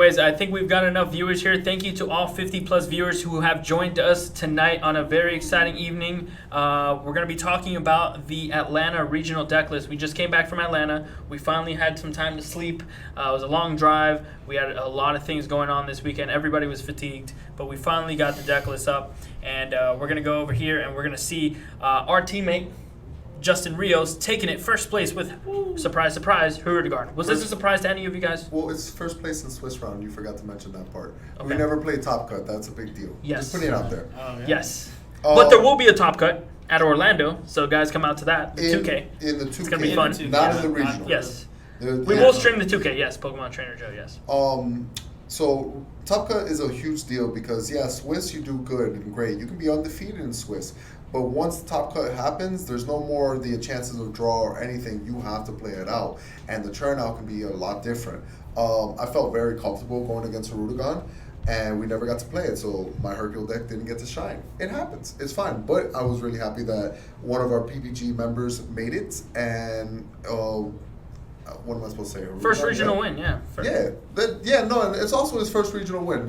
anyways, I think we've got enough viewers here. Thank you to all 50-plus viewers who have joined us tonight on a very exciting evening. We're going to be talking about the Atlanta regional deck list. We just came back from Atlanta. We finally had some time to sleep. It was a long drive. We had a lot of things going on this weekend. Everybody was fatigued, but we finally got the deck list up. And we're going to go over here, and we're going to see our teammate, Justin Rios, taking it first place with, surprise, surprise, Hurrigarden. Was this a surprise to any of you guys? Well, it's first place in Swiss round. You forgot to mention that part. Okay. We never played Top Cut. That's a big deal. Yes. Just putting it out there. Oh, yeah. Yes. But there will be a top cut at Orlando, so guys come out to that. The 2K. In the 2K. It's going to be fun. Not in the regional. Yes. We will stream the 2K, yes. Pokemon Trainer Joe, yes. So Top Cut is a huge deal because, yeah, Swiss, you do good and great. You can be undefeated in Swiss. But once the Top Cut happens, there's no more the chances of draw or anything. You have to play it out. And the turnout can be a lot different. I felt very comfortable going against Hurrigarden, and we never got to play it. So my Hercule deck didn't get to shine. It happens. It's fine. But I was really happy that one of our PPG members made it. And what am I supposed to say? First regional win, yeah. And it's also his first regional win,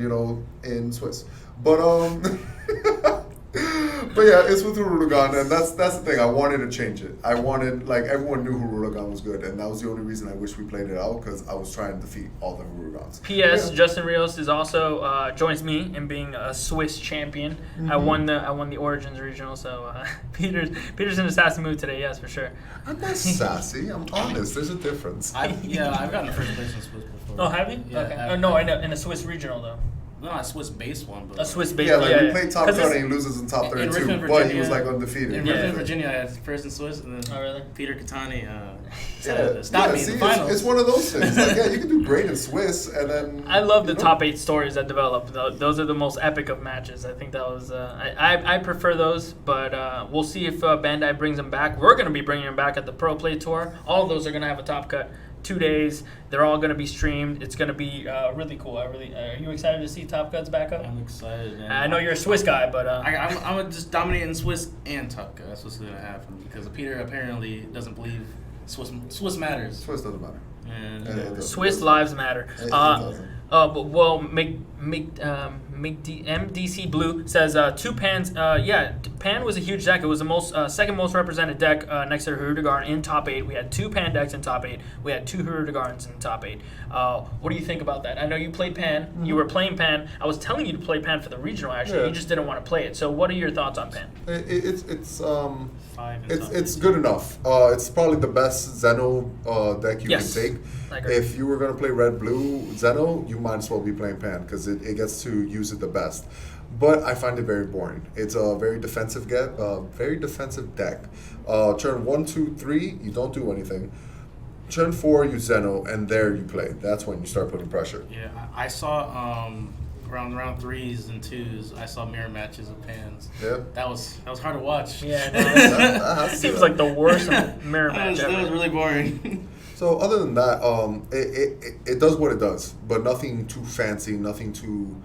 in Swiss. But but yeah, it's with Hurrigarden, and that's the thing. I wanted to change it. I wanted, everyone knew Hurrigarden was good, and that was the only reason I wish we played it out, because I was trying to defeat all the Hurrigans. P.S. Yeah. Justin Rios is also joins me in being a Swiss champion. Mm-hmm. I won the Origins regional, so Peter's in a sassy mood today. Yes, for sure. I'm not sassy. I'm honest. There's a difference. I've gotten first place in Swiss before. Oh, have you? Yeah, okay. No, in a Swiss regional though. Not a Swiss-based one, but a Swiss-based. Yeah, we played top 30 and he loses in top 32, but he was undefeated. In Richmond, Virginia, I had first in Swiss, and then really? Peter Catani stopped me in the finals. It's one of those things. You can do great in Swiss, and then I love the top 8 stories that develop. Those are the most epic of matches. I think that was I prefer those, but we'll see if Bandai brings them back. We're going to be bringing them back at the Pro Play Tour. All of those are going to have a top cut. 2 days. They're all going to be streamed. It's going to be really cool. Are you excited to see Top Cuts back up? I'm excited, man. I know you're a Swiss guy, but I'm going to just dominate in Swiss and Top Cut. That's what's going to happen because Peter apparently doesn't believe Swiss matters. Swiss doesn't matter. And Swiss lives matter. MDC Blue says 2 Pans. Pan was a huge deck. It was the second most represented deck next to Hurrigarden in top 8. We had 2 Pan decks in top 8. We had 2 Hurrigardens in top 8. What do you think about that? I know you played Pan. Mm-hmm. You were playing Pan. I was telling you to play Pan for the regional. Actually, you just didn't want to play it. So, what are your thoughts on Pan? It's good enough. It's probably the best Zeno deck you can take. If you were going to play red-blue Zeno, you might as well be playing Pan because it gets to use it the best. But I find it very boring. It's a very defensive deck. Turn 1, 2, 3, you don't do anything. Turn 4, you Zeno, and there you play. That's when you start putting pressure. Yeah, I saw around round 3s and 2s, I saw mirror matches of Pans. Yeah. That was hard to watch. Yeah, that seems like the worst mirror match ever. That was really boring. So other than that, it does what it does, but nothing too fancy, nothing too,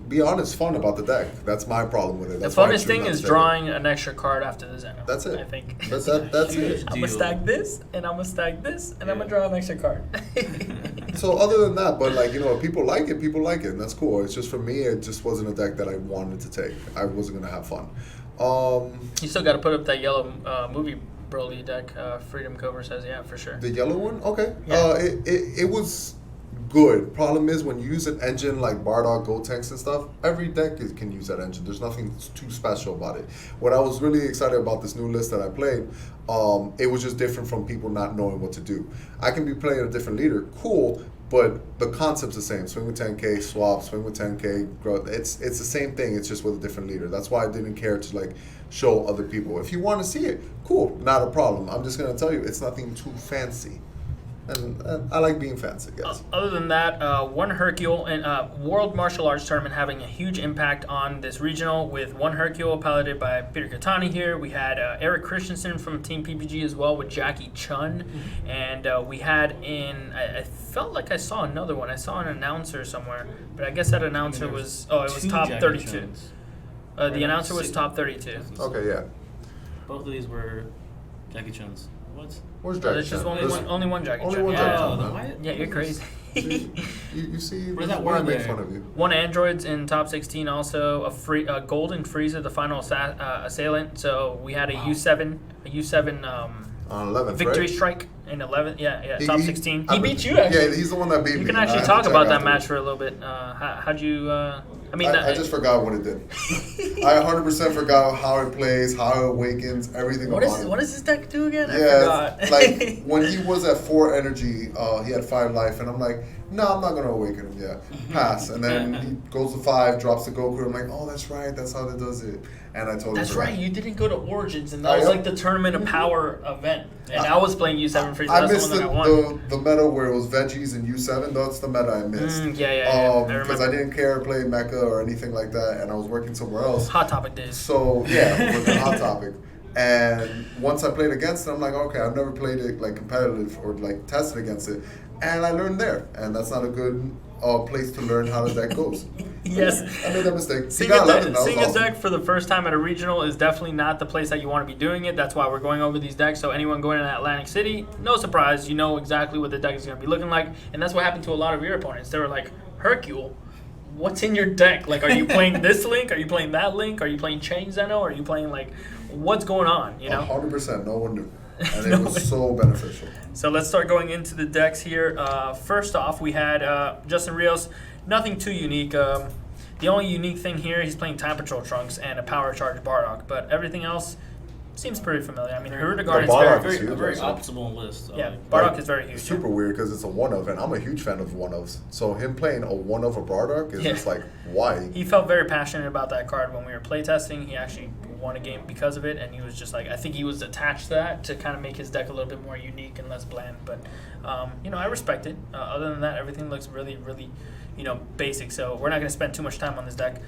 be honest, fun about the deck. That's my problem with it. The funnest thing is drawing an extra card after the Zeno. That's it. I think. That's it. I'm going to stack this, and I'm going to stack this, and I'm going to draw an extra card. So other than that, but if people like it, and that's cool. It's just for me, it just wasn't a deck that I wanted to take. I wasn't going to have fun. You still got to put up that yellow movie Broly deck. Freedom Cobra says, yeah, for sure. The yellow one? Okay. Yeah. It was good. Problem is when you use an engine like Bardock, Gotenks and stuff, every deck can use that engine. There's nothing too special about it. What I was really excited about this new list that I played, it was just different from people not knowing what to do. I can be playing a different leader, cool, but the concept's the same. Swing with 10K, swap, swing with 10K, growth. It's the same thing, it's just with a different leader. That's why I didn't care to show other people. If you want to see it, cool, not a problem. I'm just going to tell you, it's nothing too fancy. And I like being fancy, guys. Other than that, one Hercule and World Martial Arts Tournament having a huge impact on this regional with one Hercule piloted by Peter Catani here. We had Erik Christensen from Team PPG as well with Jackie Chun. Mm-hmm. And we had I felt like I saw another one. I saw an announcer somewhere, but I guess that announcer it was top 32. The announcer was top 32. Okay, yeah. Both of these were Jackie Chun's. What? Where's Jackie There's just only one Jackie Chan. Only one Jackie Chan. Yeah, you're crazy. You see, What is that why I word make there? fun of you. One androids in top 16. Also a golden Frieza, the final assailant. So we had a U7 On 11th, victory right? strike in 11th. Yeah, He- top he- 16. I He mean, beat you actually. Yeah, he's the one that beat me. You can I actually had to talk check about that afterwards. match for a little bit. How'd you? I just forgot what it did. I 100% forgot how it plays, how it awakens, everything What about is it. what does this deck do again? I Yeah, forgot. like when he was at 4 energy, he had 5 life, and I'm like, no, I'm not gonna awaken him yet. Pass. And then he goes to 5, drops the Goku. I'm like, oh, that's right, that's how it does it. And I totally That's forgot. right. You didn't go to Origins, and I that was am. like the Tournament of Power event. And I was playing U7 Frieza. I That's missed the one that I won. the meta where it was veggies and U7. That's the meta I missed. Yeah. I Because I remember. didn't care to play Mecha or anything like that, and I was working somewhere else. Hot Topic days. So yeah, with the Hot Topic. And once I played against it, I'm like, okay, I've never played it like competitive or like tested against it, and I learned there. And that's not a good place to learn how the deck goes. Yes. I made that mistake. He Seeing got a 11. That was seeing a awesome. deck for the first time at a regional is definitely not the place that you want to be doing it. That's why we're going over these decks. So anyone going to Atlantic City, no surprise, you know exactly what the deck is going to be looking like. And that's what happened to a lot of your opponents. They were like, Hercule, what's in your deck? Like, are you playing this link? Are you playing that link? Are you playing Chain Zeno? Are you playing, like, what's going on, you know? 100%. No one knew. And No it was so beneficial. So let's start going into the decks here. First off, we had Justin Rios. Nothing too unique. The only unique thing here, he's playing Time Patrol Trunks and a Power Charge Bardock, but everything else seems pretty familiar. I mean, Hurugard is Bardock very, is huge, A very actually. optimal list. So yeah, like, Bardock is very huge. It's super weird because it's a one of, and I'm a huge fan of one ofs. So him playing a one of a Bardock is Yeah. just like, why? He felt very passionate about that card when we were playtesting. He actually won a game because of it, and he was just like, I think he was attached to that to kind of make his deck a little bit more unique and less bland. But, I respect it. Other than that, everything looks really, really, basic. So we're not going to spend too much time on this deck.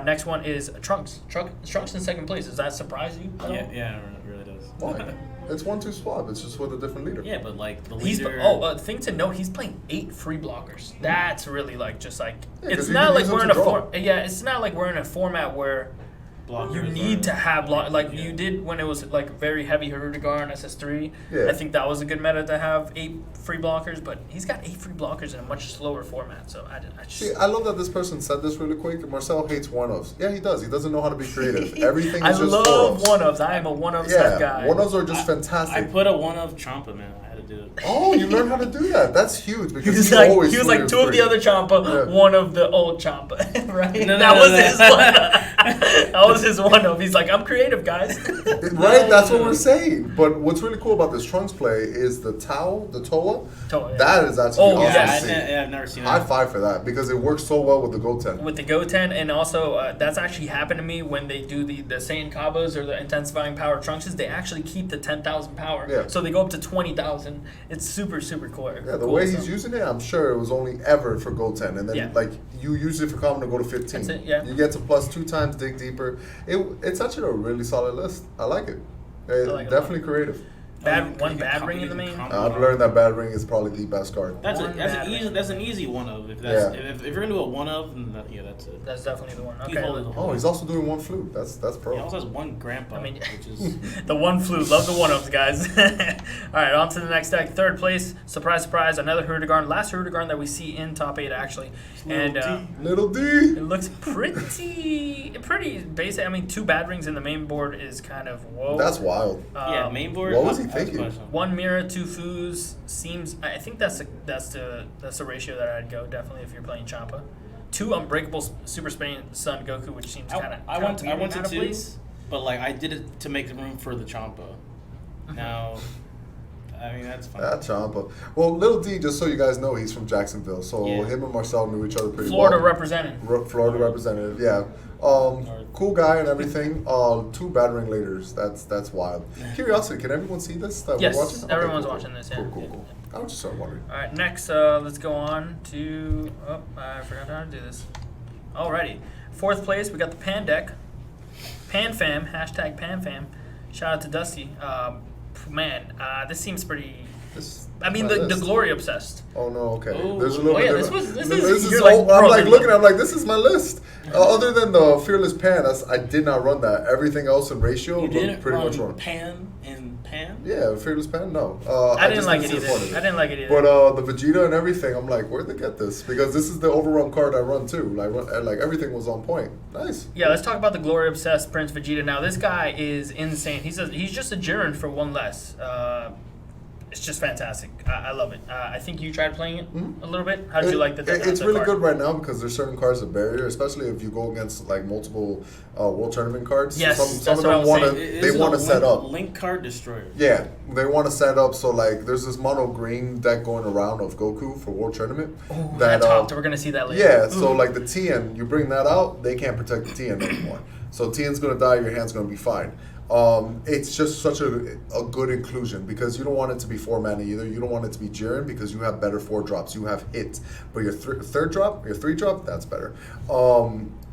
Next one is Trunks. Trunks in second place. Does that surprise you? at all? yeah, it really does. Why? It's 1-2 swap. It's just with a different leader. Yeah, but like the He's leader. thing to note. He's playing 8 free blockers. That's really like just like Yeah, it's 'cause you not can like use we're them in a to draw. it's not like we're in a format where blockers you need are- to have like Yeah. you did when it was like very heavy Hurugard and SS3. Yeah. I think that was a good meta to have 8 free blockers, but he's got 8 free blockers in a much slower format. So I just See, I love that this person said this really quick. Marcel hates one-ofs. Yeah, he does. He doesn't know how to be creative. Everything I is just love four-ofs. one-ofs. I am a one-of Yeah, type guy. one-ofs are just I fantastic. put a one of Champa, man. I had to do it. Oh, you learned how to do that. That's huge He because was he like, always he was threw like his 2 of the three. other Champa, Yeah. 1 of the old Champa, right? No, that no, was no. his one. That was his one of. He's like, I'm creative, guys. Right, that's what we're saying. But what's really cool about this Trunks play is the Toa. Toa, yeah. That is actually Oh, awesome yes. to see. I've never seen High that. five for that because it works so well with the Goten. With the Goten, and also that's actually happened to me when they do the Saiyan Kabas or the intensifying power Trunkses. They actually keep the 10,000 power, Yeah. so they go up to 20,000. It's super cool. Yeah, the cool, way so. he's using it, I'm sure it was only ever for Goten, and then Yeah. like you use it for common to go to 15. That's it, yeah. You get to plus 2 times, dig deeper. It's actually a really solid list. I like it. like it a Definitely creative. One bad ring in the main. I've learned that bad ring is probably the best card. That's One bad ring. that's an easy one of. If that's Yeah. if you're gonna do a one of, then that's it. That's definitely the one. He Okay. holds it. Oh, he's also doing one flute. That's pro. He also has one grandpa, I mean, which is the one flew. Love the one-ups, guys. All right, on to the next deck. Third place. Surprise, surprise. Another Hurugard. Last Hurugard that we see in top 8, actually. And Little D. it looks pretty basic. I mean, 2 bad rings in the main board is kind of whoa. That's wild. yeah, main board. what was he I have a thinking? question. 1 Mira, 2 Foos seems. I think that's the ratio that I'd go definitely if you're playing Champa. 2 Unbreakable Super Sun Goku, which seems kind of. I went to out of 2, place. but like I did it to make room for the Champa. Now, I mean that's fine. That Champa. Well, Little D, just so you guys know, he's from Jacksonville. So Yeah. him and Marcel knew each other pretty Florida well. representing. Florida representative, yeah. Cool guy and everything. 2 bad ring leaders. That's wild. Curiosity, can everyone see this that Yes, we're watching? Okay, everyone's cool, watching this, Cool, yeah. cool. I was just sort of wondering. All right, next, let's go on to. Oh, I forgot how to do this. Alrighty, 4th place, we got the Pan deck. PanFam, hashtag PanFam. Shout out to Dusty. This seems pretty. I mean, my the list. Glory Obsessed. Oh no, okay. Oh. There's a little Oh, bit yeah, different. this This is- is you're all, like, I'm bro, like this- looking, I'm like, this is my list. Other than the Fearless Pan, I did not run that. Everything else in ratio You looked didn't pretty run much run. Pan in Pan? Yeah, Fearless Pan. No, I didn't just like didn't it see the point either. of I didn't like it either. But the Vegeta and everything, I'm like, where'd they get this? Because this is the overrun card I run too. Like everything was on point. Nice. Yeah, let's talk about the glory obsessed Prince Vegeta. Now this guy is insane. He's just a Jiren for one less. It's just fantastic. I love it. I think you tried playing it a little bit. How did you like the It's the really card? good right now because there's certain cards that barrier, especially if you go against like multiple World Tournament cards. Yes, some that's of what I them was want saying. to. They want to set up. Link card destroyer. Yeah, they want to set up so like there's this mono green deck going around of Goku for World Tournament. Ooh, that talked. We're gonna see that later. Yeah, so like the TN, you bring that out, they can't protect the TN anymore. So TN's gonna die, your hand's gonna be fine. It's just such a good inclusion because you don't want it to be 4 mana either. You don't want it to be Jiren because you have better 4 drops. You have hit, but your third drop, your 3 drop, that's better.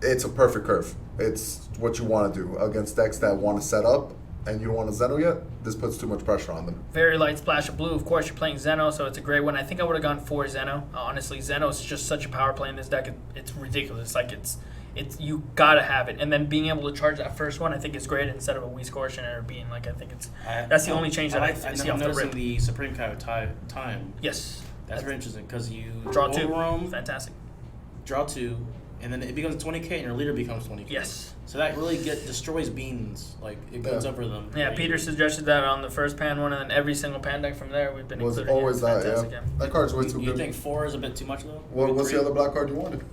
It's a perfect curve. It's what you want to do against decks that want to set up and you don't want to Zeno yet. This puts too much pressure on them. Very light splash of blue. Of course, you're playing Zeno, so it's a great one. I think I would have gone for Zeno. Honestly, Zeno is just such a power play in this deck. It's ridiculous. Like it's you gotta have it, and then being able to charge that first one, I think is great instead of a Whis Scorpion or being like I think that's the only change that I see off the noticing rip. the Supreme Kai time. Yes, That's very interesting because you draw 2, overroam, fantastic. draw 2, and then it becomes 20k, and your leader becomes 20k. Yes. So that really destroys beans. Like it goes over them. Yeah, Right? Peter suggested that on the first pan one, and then every single pan deck from there we've been Was including. always it. that, Fantastic, yeah. That card's way too You good. think 4 is a bit too much though? What's 3? the other black card you wanted?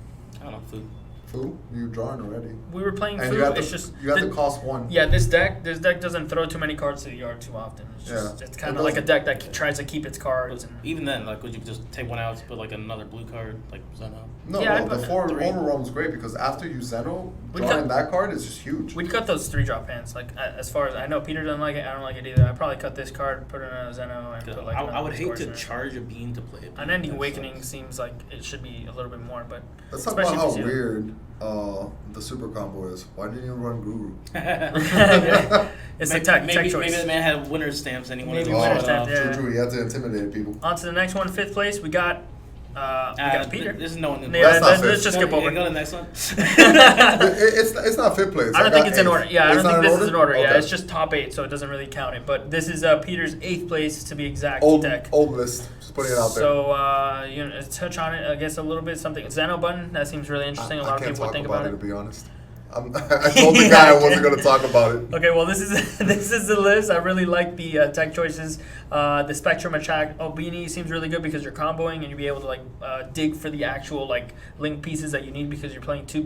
I don't know. Food. Foo? You drawing already. We were playing And food. you have It's to, just you have to cost 1. Yeah, this deck doesn't throw too many cards to the yard too often. It's just Yeah. it's kind It of like a doesn't. deck that tries to keep its cards. But And, even then, like, would you just take one out, put like another blue card, like Zeno? No, Yeah, I'd no, put the 4 3. overroam is great because after you Zeno, We'd drawing cut- that card is just huge. we'd cut those 3-drop hands. Like as far as I know, Peter doesn't like it. I don't like it either. I'd probably cut this card, put it in a Zeno, and put like. I would another hate to Scorpion. charge a bean to play it. Unending Awakening seems like it should be a little bit more, but Let's talk about especially how if you see it. weird the super combo is. Why didn't you run Guru? It's the tech maybe choice. the man had winner stamps and he wanted Maybe to winner show it stamp, off. yeah. True, you have to intimidate people. On to the next one, 5th place. We got Peter. This is no one. Yeah, That's not let's fair. just skip over. Go to the next one. It's not 5th place. I don't think it's in order. Yeah, I don't think this is in order. Yeah, Okay. it's just top 8, so it doesn't really count it. But this is Peter's 8th place to be exact old deck. list. Just putting it out there. So you know, touch on it. I guess a little bit something. Zeno button. That seems really interesting. A lot I of can't people would talk think about about it, it. to be honest. I told the guy I wasn't going to talk about it. Okay, well this is this is the list. I really like the tech choices. The Spectrum Attack Albini seems really good because you're comboing and you'll be able to like dig for the actual like link pieces that you need because you're playing 2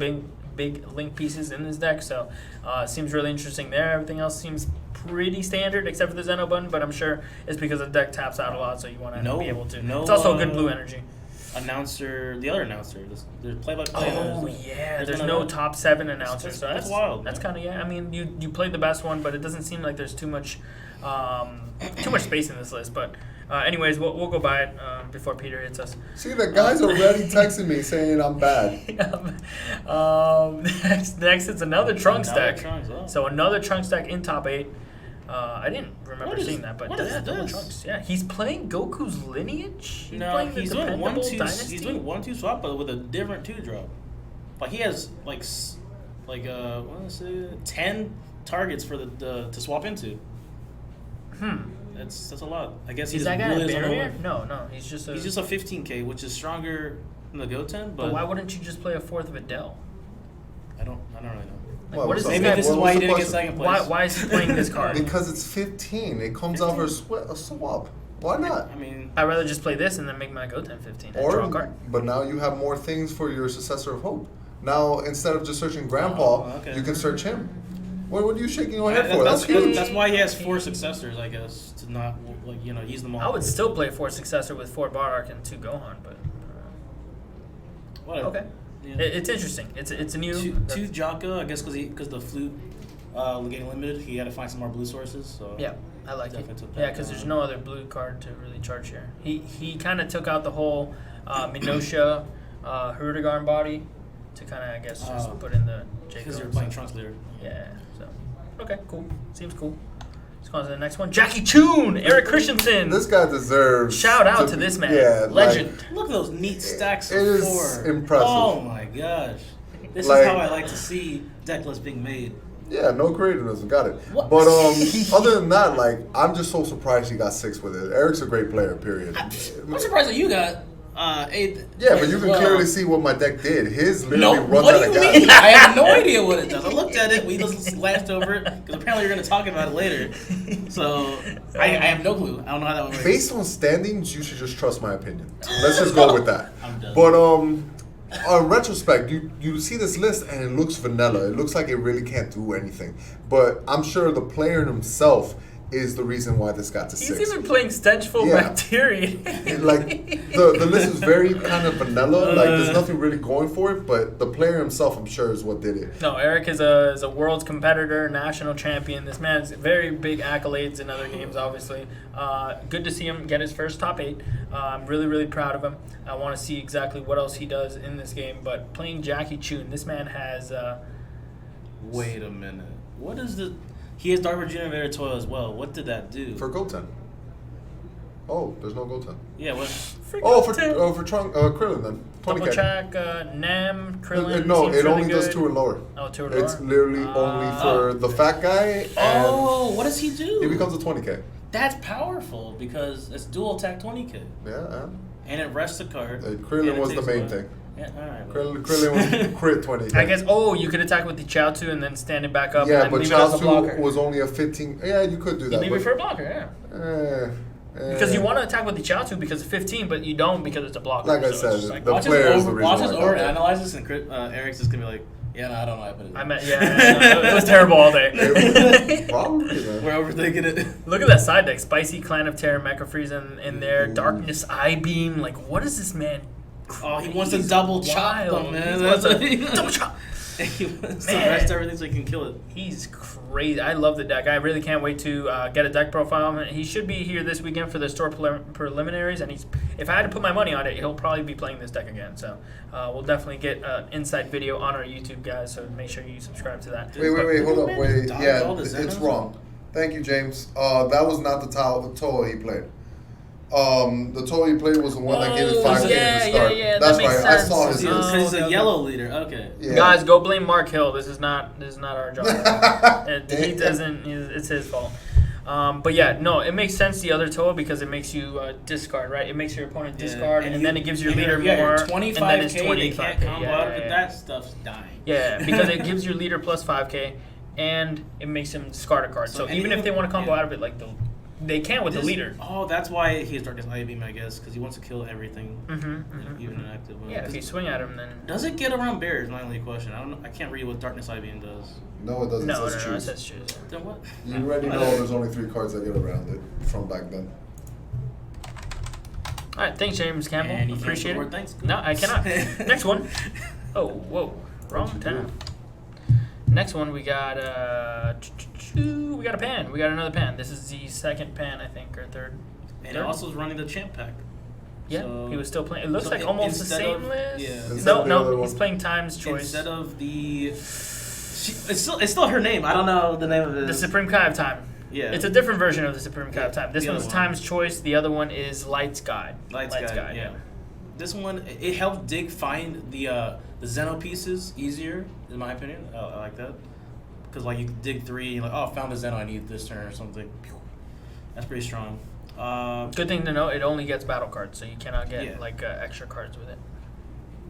big link pieces in this deck. So it seems really interesting there. Everything else seems pretty standard except for the Zeno button, but I'm sure it's because the deck taps out a lot, so you want to be able to. It's also a good blue energy. The other announcer, there's play-by-play. Oh yeah, there's no top 7 announcers. So that's wild. That's kind of I mean, you played the best one, but it doesn't seem like there's too much space in this list. But anyways, we'll go by it before Peter hits us. See, the guy's already texting me saying I'm bad. Next it's another Trunks deck. Trunks, oh. So another Trunks deck in top 8. I didn't remember What is- seeing that, but what this is is double this? Trunks. Yeah, he's playing Goku's lineage. He's No, playing the he's doing Dependable 1/2. Dynasty. He's doing 1/2 swap, but with a different 2-drop. Like he has like what is it? 10 targets for the to swap into. That's a lot. I guess Is he's that guy really a doesn't know barrier? what- No, he's just a. He's just a 15k, which is stronger than the Goten, But why wouldn't you just play a 4th of Adele? I don't really know. Like, what is what's this up? guy? Maybe this is What why was he the didn't get question? second place. Why is he playing this card? Because it's 15. It comes out for a swap. Why not? I mean, I'd rather just play this and then make my Goten 15 and draw a card. But now you have more things for your successor of hope. Now, instead of just searching Grandpa, Oh, okay. you can search him. What are you shaking your head for? That's that's, huge. that's why he has 4 successors, I guess, to not use them all. I would still play 4 successor with 4 Bardock and 2 Gohan, but Whatever. okay. Yeah. It's interesting. It's a new. Two Jaka, I guess, because the flute getting limited, he had to find some more blue sources. So Yeah, I like it. Definitely took that Yeah, because there's no other blue card to really charge here. He kind of took out the whole Minosha Hurdigarn body to kind of, I guess, just put in the Jacob. because you're playing Trunks later. Yeah, so. Okay, cool. Seems cool. Let's go on to the next one. Jackie Chun, Erik Christensen. This guy deserves. Shout out to this man. Yeah, Legend. Look at those neat stacks it of is 4. impressive. Oh my gosh. This Like- is how I like to see deck lists being made. Yeah, no creativeness. Got it. What? But other than that, like, I'm just so surprised he got 6 with it. Eric's a great player, period. I'm surprised that you got 8. Yeah, but you can clearly see what my deck did. His literally No, runs what out do of you gas. mean? I have no idea what it does. I looked at it. We just lashed over it because apparently you're going to talk about it later. So I have no clue. I don't know how that one works. Based on standings, you should just trust my opinion. Let's just go with that. I'm done. But on retrospect, you see this list and it looks vanilla. It looks like it really can't do anything. But I'm sure the player himself is the reason why this got to He's 6. even playing stenchful Yeah. bacteria. Like the list is very kind of vanilla. Like there's nothing really going for it. But the player himself, I'm sure, is what did it. No, Erik is a world's competitor, national champion. This man's very big accolades in other games, obviously. Good to see him get his first top 8. I'm really, really proud of him. I want to see exactly what else he does in this game. But playing Jackie Chun, this man has... Wait a minute. What is the... He has Dark Regenerator Toil as well. What did that do? For Goten. Oh, there's no Goten. Yeah, what? For Trunk Krillin then. 20K. Double track, Nam, Krillin. No, seems it really only does good. 2 and lower. Oh, 2 and lower? It's literally only for the fat guy. And Oh, what does he do? he becomes a 20K. That's powerful because it's dual attack 20K. Yeah, And it rests a card. Krillin and it was the takes main one. thing. Yeah, alright. Krillin was crit 20K. I guess, you could attack with the Chiaotzu and then stand it back up Yeah, and but then leave it as a blocker. Chaozu was only a 15. Yeah, you could do You that. leave it for a blocker, yeah. Because you want to attack with the Chiaotzu because it's 15, but you don't because it's a blocker. Like I So said, it's just like, the Watch player is us the reason why. overanalyze this, and Eric's just gonna be like, "Yeah, no, I don't know. I put it." I meant, it was terrible all day. Probably, man. We're overthinking it. Look at that side deck: Spicy Clan of Terror, Mecha Frieza in there, Darkness Eye Beam. Like, what is this man? Oh, he wants to double chop them, wild. man. He wants That's to what double chop. He wants to Man. rest everything so he can kill it. He's crazy. I love the deck. I really can't wait to get a deck profile. He should be here this weekend for the store preliminaries, and if I had to put my money on it, he'll probably be playing this deck again. So we'll definitely get an insight video on our YouTube, guys. So make sure you subscribe to that. Wait, hold up. Man, Wait, dog yeah, all the it's Zenos? wrong. Thank you, James. That was not the Toho he played. The Toho he played was the one that gave it 5K yeah, to start. yeah, that That's makes right. I sense. saw his Oh, list. Because he's okay, a okay. yellow leader. Okay. Yeah. Guys, go blame Mark Hill. This is not our job. He doesn't. It's his fault. But yeah, no, it makes sense the other Toa because it makes you discard, right? It makes your opponent discard, and then it gives your leader more. 25K, and then it's they 25K. can't combo out of it. yeah. That stuff's dying. Yeah, because it gives your leader plus 5K, and it makes him discard a card. So even if they want to combo out of it, like they can with the leader. Oh, that's why he has Darkness Eye Beam, I guess, because he wants to kill everything, even an active one. Yeah, if you swing at him, then Does it get around barriers? My only question. I don't know. I can't read what Darkness Eye Beam does. No, it doesn't. no, It says it choose. says choose. Then what? You already know there's only 3 cards that get around it from back then. All right, thanks, James Campbell. And you can't Appreciate support it. thanks? No, I cannot. Next one. Oh, whoa, wrong town. Next one, we got we got a pan. We got another pan. This is the second pan, I think, or third. And it also is running the champ pack. Yeah, So- he was still playing. It looks so like almost the instead same of- list. yeah. Instead of the other No, he's one. playing Time's Choice. Instead of the, it's still her name. I don't know the name of it. The Supreme Kai of Time. Yeah. It's a different version of the Supreme Kai of Time. This The other one's one. Time's Choice. The other one is Light's Guide. Light's Guide, yeah. This one, it helped Dig find the Zeno pieces easier, in my opinion. I like that. Because, like, you can dig 3, and you're like, oh, I found a Zeno, I need this turn or something. That's pretty strong. Good thing to know, it only gets battle cards, so you cannot get, Yeah. like, extra cards with it.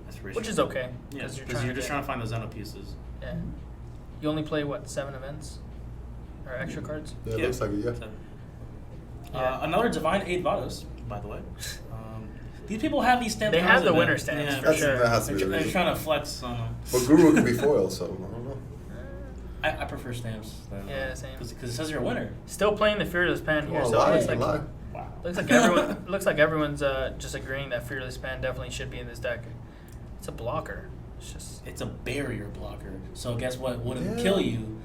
That's pretty Which strong. is okay. Yeah, Because because you're just trying to find the Zeno pieces. Yeah. You only play, 7 events? Or extra cards? Yeah, it looks like it, yeah. So- Yeah. Another Divine Aid Vados, by the way. These people have these stamps. They have the winner stamps, for sure. That has to be the They're reason. trying to flex on them. But Guru can be foil, so I don't know. I prefer stamps. Yeah, same. Because it says you're a winner. Still playing the Fearless Pan here, Come on, so it lie, looks like lie. Wow. looks like everyone's just agreeing that Fearless Pan definitely should be in this deck. It's a blocker. It's just It's a barrier blocker. So guess what? Wouldn't Yeah. kill you.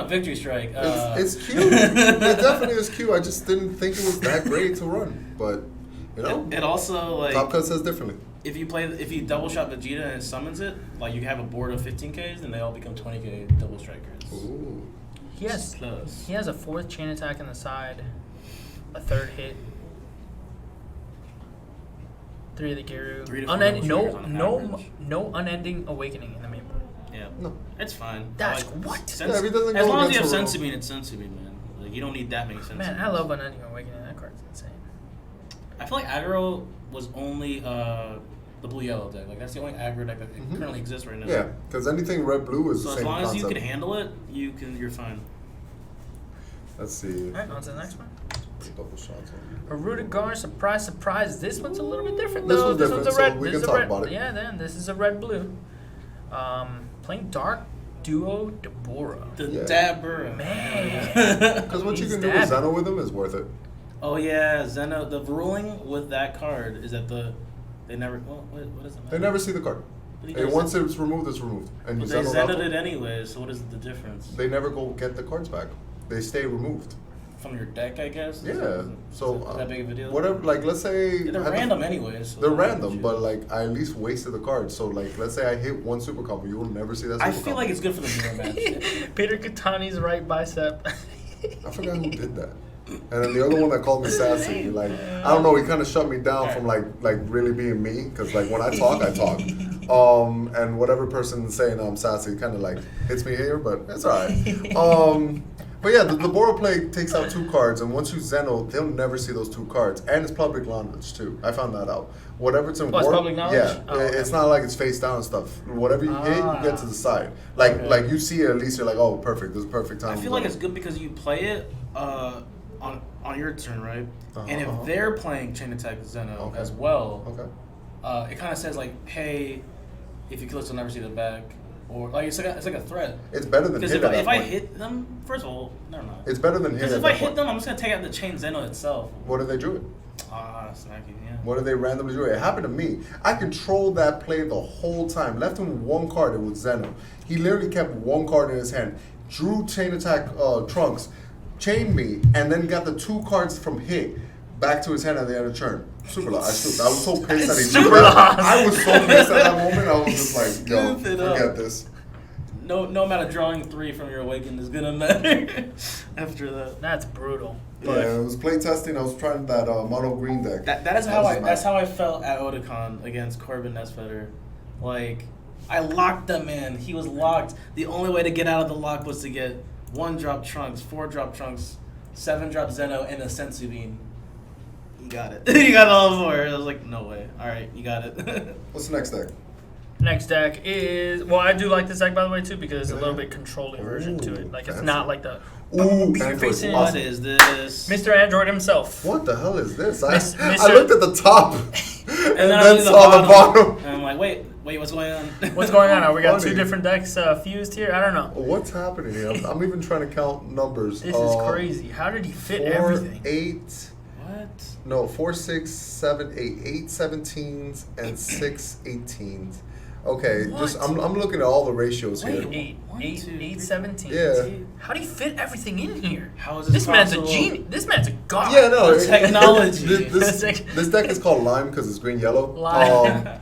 Victory Strike. It's cute. It definitely is cute. I just didn't think it was that great to run. But, you know, It also, like, Top Cut says differently. if you double shot Vegeta and it summons it, like, you have a board of 15Ks and they all become 20K double strikers. Ooh. he has Plus. he has a 4th chain attack in the side, a 3rd hit, 3 of the Giru. 3 to 4 Unending, double no strikers on no average. no unending awakening in the main board. Yeah. No. It's fine. That's Like, what? Sens- Yeah, if he doesn't as go long as you have against Sensubin, it's Sensubin, man. Like, you don't need that many Sensubins. Man, I love Unending Awakening. That card's insane. I feel like aggro was only the blue-yellow deck. Like, that's the only aggro deck that currently exists right now. Yeah, because anything red-blue is So the as same long concept. as you can handle it, you're fine. Let's see. All right, on to the next one. Double shots A Rudigar, surprise, surprise. This one's a little bit different, This though. one's different, a so red. we this can is a talk red. about it. Yeah, then this is a red-blue. Playing Dark Duo Deborah. The Yeah. Dabber. Man. Because what you He's can do with dabbing. Zeno with him is worth it. Oh yeah, Zeno. The ruling with that card is that they never. What is it? They never see the card. But he And does once it. it's removed, it's removed. And you But they Zeno Zenoed it anyway, so what is the difference? They never go get the cards back. They stay removed. From your deck, I guess. Yeah. So is that big of a deal? whatever. Like, let's say They're random anyways. So They're why would random, you- but like I at least wasted the card. So like, let's say I hit one super combo, you will never see that. Super I feel combo. like it's good for the mirror match. Peter Katani's right bicep. I forgot who did that. And then the other one that called me sassy, like I don't know, he kind of shut me down from like really being me, because like when I talk, I talk. And whatever person saying I'm sassy kind of like hits me here, but it's alright. But yeah, the Boro play takes out 2 cards, and once you Zeno, they'll never see those 2 cards, and it's public knowledge too. I found that out. Whatever it's in Oh, it's warp, public knowledge? yeah, Oh, okay. it's not like it's face down and stuff. Whatever you hit, you get to the side. Like Okay. like you see it, at least you're like, oh, perfect. This is perfect time. I feel like it's good because you play it on your turn, right? And Uh-huh. if they're playing Chain Attack Zeno Okay. as well, Okay. it kind of says like, hey, if you kill us, you'll never see them back, or like it's like a threat. It's better than Because hit if, at that if I point. hit them, first of all, never mind. It's better than hit Because at if that I hit point. them, I'm just gonna take out the Chain Zeno itself. What if they drew it? Snacky, yeah. What if they randomly drew it? It happened to me. I controlled that play the whole time. Left him with 1 card. It was Zeno. He literally kept 1 card in his hand. Drew Chain Attack Trunks, chained me, and then got the 2 cards from hit back to his hand at the end of the turn. Super lost. I was so pissed that he Super drew that. lost. I was so pissed at that moment. I was just like, yo, Stupid, forget this. No amount of drawing 3 from your Awaken is gonna matter after that. That's brutal. Yeah, it was play testing. I was trying that mono green deck. That is I how was I just that's mad. how I felt at Otakon against Corbin Nesvetter. Like I locked them in. He was locked. The only way to get out of the lock was to get 1-drop Trunks, 4-drop Trunks, 7-drop Zeno, and a Sensu Bean. You got it. You got all 4. I was like, no way. All right, you got it. What's the next deck? Next deck is I do like this deck by the way too because it's a little bit controlling version to it. Like it's fancy. not like the Ooh, beat Android facing What awesome. is this? Mr. Android himself. What the hell is this? Miss- I Mr. looked at the top and, And I then looked at saw the bottom. And I'm like, wait, what's going on? What's going on? We got Funny. 2 different decks fused here. I don't know. What's happening here? I'm even trying to count numbers. This is crazy. How did he fit 4, everything? 8, What? no, 4, 6, 7, 8, 8 17s and 6 18s. Okay, What? I'm looking at all the ratios here. Eight, One, eight, two, 8, three. 17. Yeah. How do you fit everything in here? How is This this man's a possible? genius. This man's a god. Yeah, no. The technology. This deck is called Lime because it's green yellow. Lime.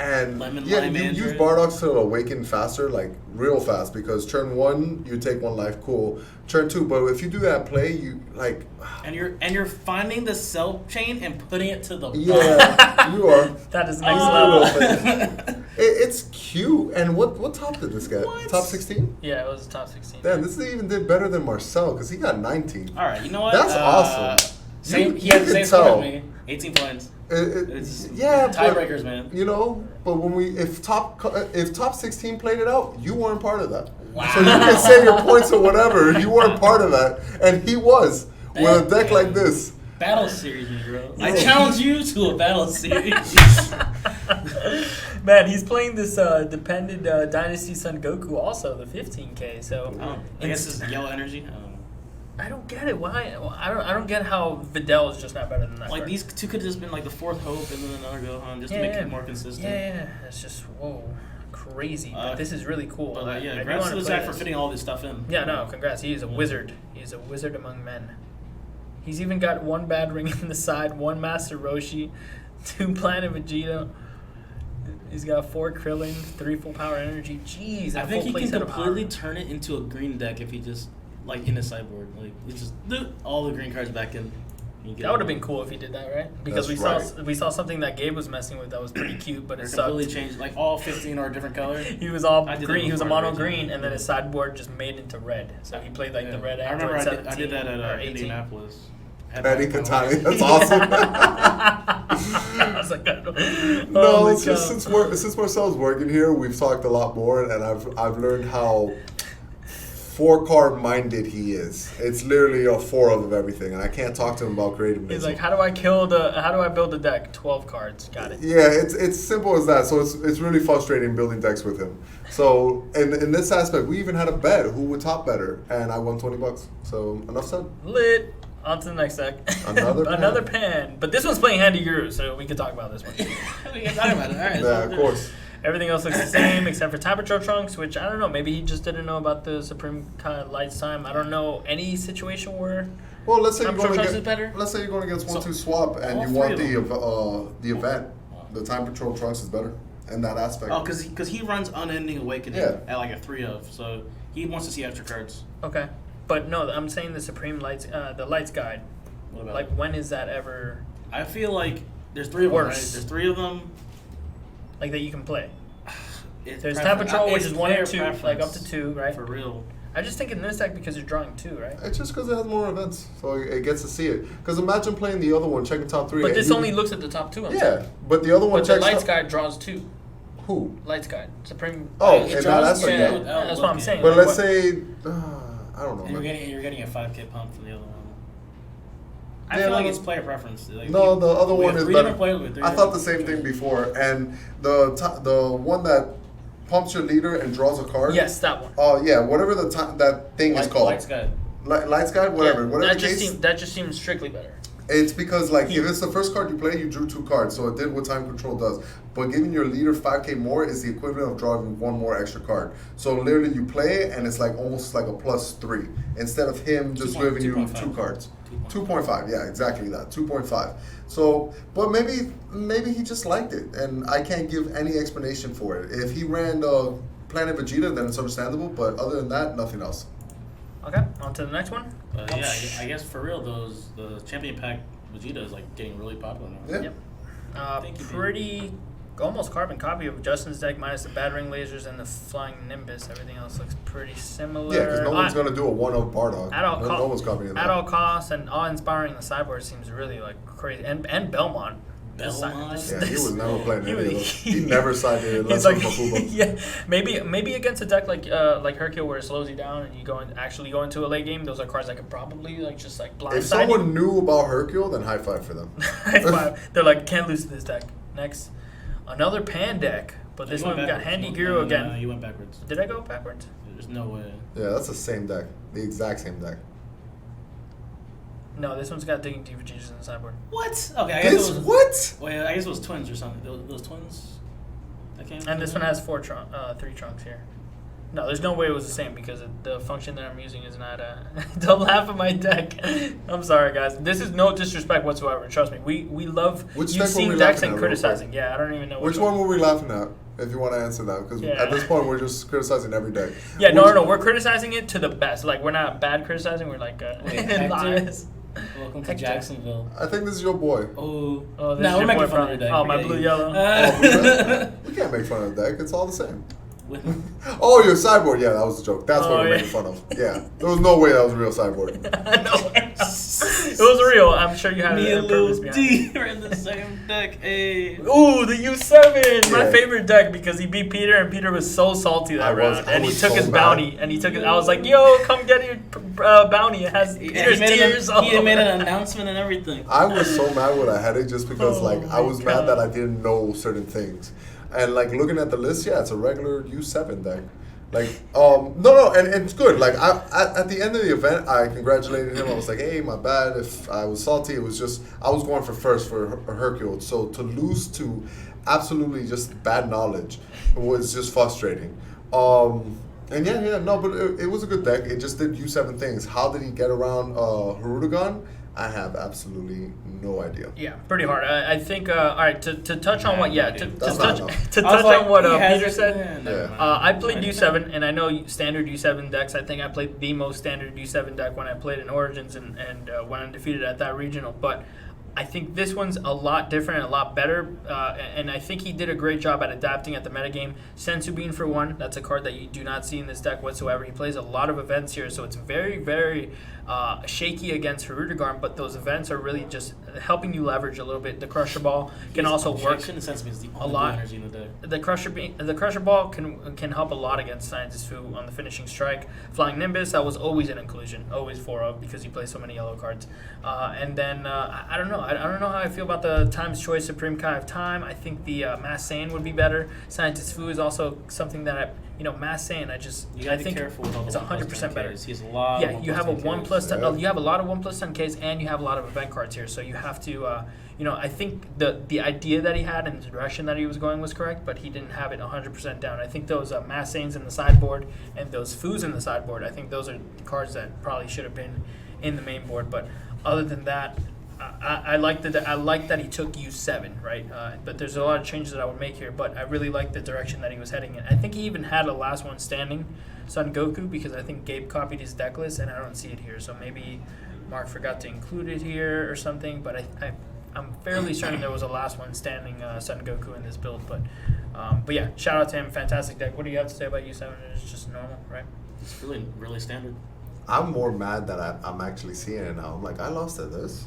And Lemon, yeah, lime, you use Android. Bardock to awaken faster, like real fast, because turn 1 you take 1 life, cool. Turn 2, but if you do that play, you like. And you're finding the cell chain and putting it to the Yeah, you are. That is next Oh. level. It's cute. And what top did this get? What? Top 16? Yeah, it was top 16. Damn, this even did better than Marcel because he got 19. All right, you know what? That's awesome. Same. You He had the can same score tell. as me. 18 points. It's Yeah, but, tiebreakers, man. you know, but if top 16 played it out, you weren't part of that. Wow. So you can say your points or whatever. You weren't part of that, and he was with a deck like this. Battle series, me, bro. I challenge you to a battle series. Man, he's playing this dependent Dynasty Son Goku also, the 15K. So I guess it's yellow energy. I don't know. I don't get it. Why? I don't get how Videl is just not better than that. Like card. these 2 could have just been like the 4th hope and then another Gohan just to make it more consistent. Yeah, it's just crazy. But this is really cool. But I yeah, do congrats wanna to this play guy for fitting all this stuff in. Yeah, no, congrats. He is a wizard. He's a wizard among men. He's even got 1 bad ring in the side, 1 Master Roshi, 2 Planet Vegeta. He's got 4 Krillin, 3 full power energy. Jeez, I and think full he can playset of completely armor. turn it into a green deck if he just like in his sideboard. Like it's just all the green cards back in. That would have been cool if he did that, right? Because That's we saw something that Gabe was messing with that was pretty cute, but it completely sucked. changed. Like all 15 are a different color. He was all I did green. that He was a before, mono right? green, and then his sideboard just made into red. So he played like the red. I remember Android I did that 17 or at 18. Indianapolis. Eddie Catani, that's awesome. I was like, No, my it's just God. since Marcel's working here, we've talked a lot more, and I've learned how 4-card minded he is. It's literally a 4 of everything, and I can't talk to him about creative. He's like, how do I build a deck? 12 cards. Got it. Yeah, it's simple as that. So it's really frustrating building decks with him. So in this aspect, we even had a bet who would top better, and I won $20. So enough said. Lit. On to the next deck. Another pan. But this one's playing Handy Guru, so we can talk about this one. We can talk about it. All right. Yeah, of course. Everything else looks the same except for Time Patrol Trunks, which I don't know. Maybe he just didn't know about the Supreme kind of Lights time. I don't know any situation where. Well, let's say Time you're going Patrol Trunks is against, better. let's say you're going against So, 1-2 swap, and all you want three of the event. The Time Patrol Trunks is better in that aspect. Oh, because he runs Unending Awakening Yeah. at like a 3 of, so he wants to see extra cards. Okay, but no, I'm saying the Supreme Lights, the Lights Guide. What about Like, it? when is that ever I feel like there's 3 of them, right? Worse. There's 3 of them. like that you can play? It's There's Time Patrol, which it's is 1 player and 2, like up preference, to 2, right? For real. I just think in this deck because you're drawing 2, right? It's just because it has more events, so it gets to see it. Because imagine playing the other one, checking top 3. But and this you- only looks at the top 2. I'm Yeah, saying. but the other one But the checks Lights top- Guide draws 2. Who? Lights Guide, Supreme. Oh, it and draws- now that's yeah, okay. yeah, that's what I'm saying. But like, let's what- say, I don't know. And man. you're getting a 5K pump from the other one. I Yeah, feel like no. it's player preference. Like, No, the other we one have is 3 better. different players with 3 I thought the different same thing choices. before, and the one that pumps your leader and draws a card. Yes, that one. Oh yeah, whatever that thing is called. Lights Guide. Lights Guide, whatever. Yeah, Whatever that the just case. that just seems strictly better. It's because like if it's the first card you play, you drew 2 cards, so it did what Time Control does. But giving your leader 5K more is the equivalent of drawing 1 more extra card. So literally you play it and it's like almost like a +3 instead of him just 2.5. giving you 2 cards. 2.5, yeah, exactly that. 2.5. So, but maybe he just liked it, and I can't give any explanation for it. If he ran Planet Vegeta, then it's understandable. But other than that, nothing else. Okay, on to the next one. Yeah, I guess for real, the Champion Pack Vegeta is like getting really popular now. Yeah. Yep. Thank you, Pretty, almost carbon copy of Justin's deck minus the battering lasers and the flying Nimbus. Everything else looks pretty similar. Yeah, because no one's gonna do a 1-0 Bardock. At all, no one's copying that. at all costs and awe-inspiring. The sideboard seems really like crazy, and Belmont. Belmont? Yeah, he was never playing any of was- those. He never sided it. He's Let's like, Mafuba. yeah, maybe against a deck like Hercule where it slows you down and you actually go into a late game. Those are cards that could probably like blindside If someone you. knew about Hercule, then high five for them. High five. They're like, can't lose to this deck. Next, another pan deck, but this You one went we got backwards. Handy No, Guru again. No, you went backwards. Did I go backwards? There's no way. Yeah, that's the same deck. The exact same deck. No, this one's got Digging Deep for Jesus in the sideboard. What? Okay, I guess This it was. what? Wait, I guess it was twins or something. Those twins. That came. And this one has 3 trunks here. No, there's no way it was the same because the function that I'm using is not. Don't laugh at my deck. I'm sorry, guys. This is no disrespect whatsoever. Trust me. We love Which deck were using we decks laughing and at real quick? criticizing. Yeah, I don't even know Which one were we laughing at? If you want to answer that, because Yeah. at this point we're just criticizing every deck. Yeah, no. We're criticizing it to the best. Like we're not bad criticizing. We're like Wait, Hector? lies. Welcome to Hector. Jacksonville. I think this is your boy. Oh, Oh, this no, is we're your making boy fun of from- your deck. oh, my Forget blue you. yellow. We can't make fun of the deck. It's all the same. Oh, your sideboard. Yeah, that was a joke. That's Oh, what we're yeah. making fun of. Yeah, there was no way that was a real sideboard. No, it was real. I'm sure you had Me a and purpose Lil behind D it. are in the same deck. Hey. Ooh, the U7, my Yeah. favorite deck because he beat Peter and Peter was so salty that round, I and he was took so his mad. bounty and he took it. I was like, "Yo, come get your bounty." It has Peter's tears. all He had made over an it. announcement and everything. I was so mad with a headache just because Oh like I my was God. mad that I didn't know certain things, and like looking at the list, yeah, it's a regular U7 deck. Like no, and it's good. Like at the end of the event, I congratulated him. I was like, hey, my bad if I was salty. It was just I was going for first for Hercule. So to lose to absolutely just bad knowledge was just frustrating. And no, but it was a good deck. It just did U7 things. How did he get around Hirudegan? I have absolutely no idea. Yeah, pretty hard. I think. All right, to touch on what, yeah, to That's not touch enough. to I was touch like, on what he has Peter it. said. Never Yeah. mind. I played U7, and I know standard U7 decks. I think I played the most standard U7 deck when I played in Origins and went undefeated at that regional. But I think this one's a lot different, a lot better, and I think he did a great job at adapting at the metagame. Sensu Bean for one, that's a card that you do not see in this deck whatsoever. He plays a lot of events here, so it's very, very shaky against Hirudegarn, but those events are really just helping you leverage a little bit. The Crusher Ball can also work Objection Sense means the a only lot. blue energy in the deck. The Crusher Ball can help a lot against Scientist Fu on the finishing strike. Flying Nimbus, that was always an inclusion, always 4-of, because he plays so many yellow cards. And then I don't know. I don't know how I feel about the Time's Choice Supreme Kai of Time. I think the Mass Saiyan would be better. Scientist Fu is also something that Mass Saiyan. You gotta I be think careful with all the it's 100% better. He has a lot. Yeah, you have a 1+10. Yeah. You have a lot of 1+10 Ks, and you have a lot of event cards here. So you have to, I think the idea that he had and the direction that he was going was correct, but he didn't have it 100% down. I think those Mass Saiyans in the sideboard and those Fus in the sideboard, I think those are cards that probably should have been in the main board. But other than that, I like that he took U7, right? But there's a lot of changes that I would make here, but I really like the direction that he was heading in. I think he even had a last one standing, Son Goku, because I think Gabe copied his deck list, and I don't see it here. So maybe Mark forgot to include it here or something, but I'm fairly certain there was a last one standing Son Goku in this build. But yeah, shout out to him. Fantastic deck. What do you have to say about U7? It's just normal, right? It's really, really standard. I'm more mad that I'm actually seeing it now. I'm like, I lost at this.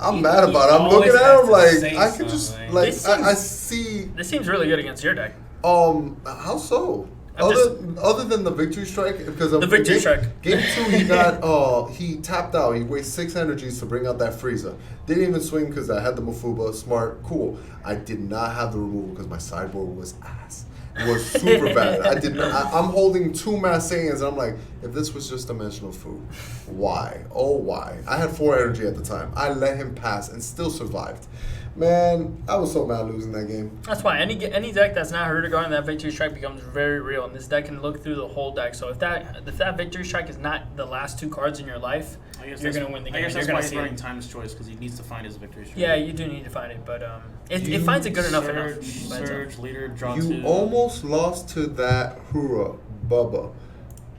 I'm mad about it. I'm looking at him like, I can just, something. like, This I seems- see, This seems really good against your deck. how so? Other than the victory strike, because of The victory game, strike. Game 2, he got he tapped out. He wasted 6 energies to bring out that Frieza. Didn't even swing because I had the Mafuba. Smart, cool. I did not have the removal because my sideboard was ass. It was super bad. I did not. I'm holding 2 Mass Saiyans, and I'm like, if this was just dimensional food, why? Oh, why? I had 4 energy at the time. I let him pass and still survived. Man, I was so mad losing that game. That's why any deck that's not Hirudegarn, that victory strike becomes very real, and this deck can look through the whole deck. So if that victory strike is not the last 2 cards in your life, you're gonna win the game. I guess that's You're why gonna he's see running it. Time's Choice, because he needs to find his victory streak. Yeah, you do need to find it, but it finds it good enough. Surge, leader, draw You 2. almost lost to that Hura, Bubba.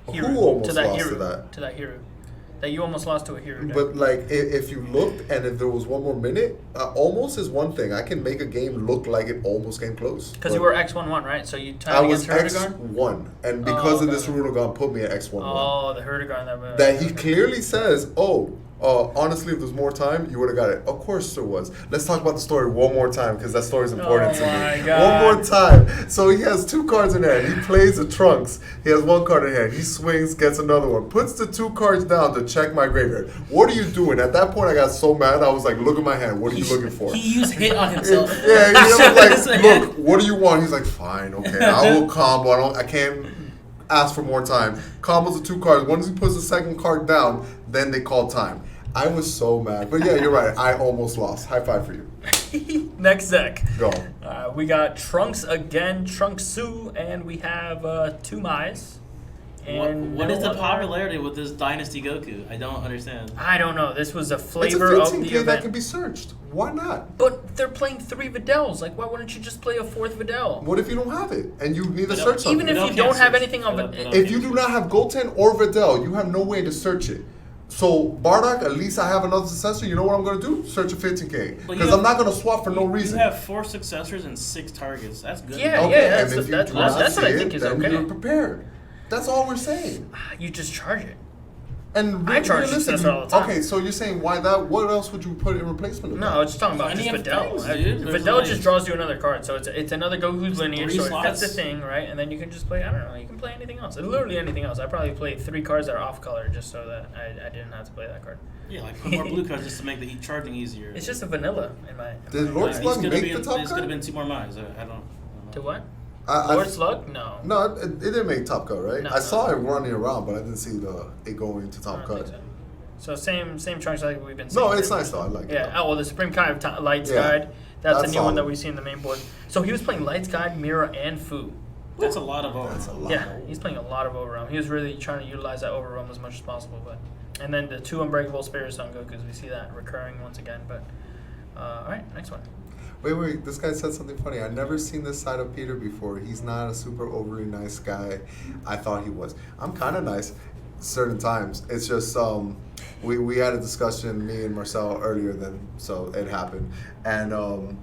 Hero, Who almost to that lost hero, to that? To that hero. That you almost lost to a hero deck. But like, if you looked and if there was one more minute, almost is one thing. I can make a game look like it almost came close. Because But you were X11, right? So you I tied was against Hirudegarn? X1, and because of okay. this Hirudegarn put me at X11. Oh, the Hirudegarn That he clearly says, honestly, if there's more time, you would have got it. Of course there was. Let's talk about the story one more time, because that story is important to my me. God. One more time. So he has 2 cards in hand. He plays the Trunks. He has 1 card in hand. He swings, gets another one. Puts the 2 cards down to check my graveyard. What are you doing? At that point, I got so mad. I was like, look at my hand. What are you looking for? He used hit on himself. Yeah, he was like, Yeah. look, what do you want? He's like, fine, okay, I will combo. I can't ask for more time. Combos the 2 cards. Once he puts the second card down, then they call time. I was so mad. But yeah, you're right. I almost lost. High five for you. Next deck. Go. We got Trunks again, Trunksu, and we have 2 Mais. And What is the no other- popularity with this Dynasty Goku? I don't understand. I don't know. This was a It's a flavor of 15K the that event. can be searched. Why not? But they're playing 3 Videls. Like, why wouldn't you just play a 4th Videl? What if you don't have it and you need to Videl- search something? Even if Videl you can't don't have search. anything on Videl- it. Videl If you do not have Goten or Videl, you have no way to search it. So Bardock, at least I have another successor. You know what I'm going to do? Search a 15K. But Because you I'm not going to swap for no You reason. have 4 successors and 6 targets. That's good. Yeah, Okay, yeah, and if you that's do not what see I it, think is then okay. you're prepared. That's all we're saying. You just charge it. And I charge realistically- successor all the time. Okay, so you're saying why that? What else would you put in replacement of No, I that? was just talking about Plenty just of Videl. things, dude. There's Videl like- just draws you another card, so it's another Goku's lineage. 3 So that's the slots. thing, right? And then you can just play. I don't know. You can play anything else. Literally anything else. I probably played 3 cards that are off color just so that I didn't have to play that card. Yeah, like put more blue cards just to make the charging easier. It's just a vanilla in my. Did Lord He's Slug gonna make be the top There's gonna cut? been 2 more mines. I don't know. To what? I- Lord Slug? No. No, it didn't make top cut, right? No, I saw no. it running around, but I didn't see it going to I top don't cut. think so. So same trunks like we've been seeing. No, it's pretty nice much. though. I like it. Yeah. though. Oh well, the Supreme Kai of Lights Yeah. Guide. That's That's a new one that solid. we see in the main board. So he was playing Lights Guide, Mirror, and Fu. That's a lot of overall. That's a lot. Yeah, he's playing a lot of overwhelm. He was really trying to utilize that overwhelm as much as possible, but And then the 2 Unbreakable Spirit Son Gokus. We see that recurring once again. But all right, next one. Wait. This guy said something funny. I've never seen this side of Peter before. He's not a super overly nice guy. I thought he was. I'm kind of nice certain times. It's just we had a discussion, me and Marcel, earlier so it happened. And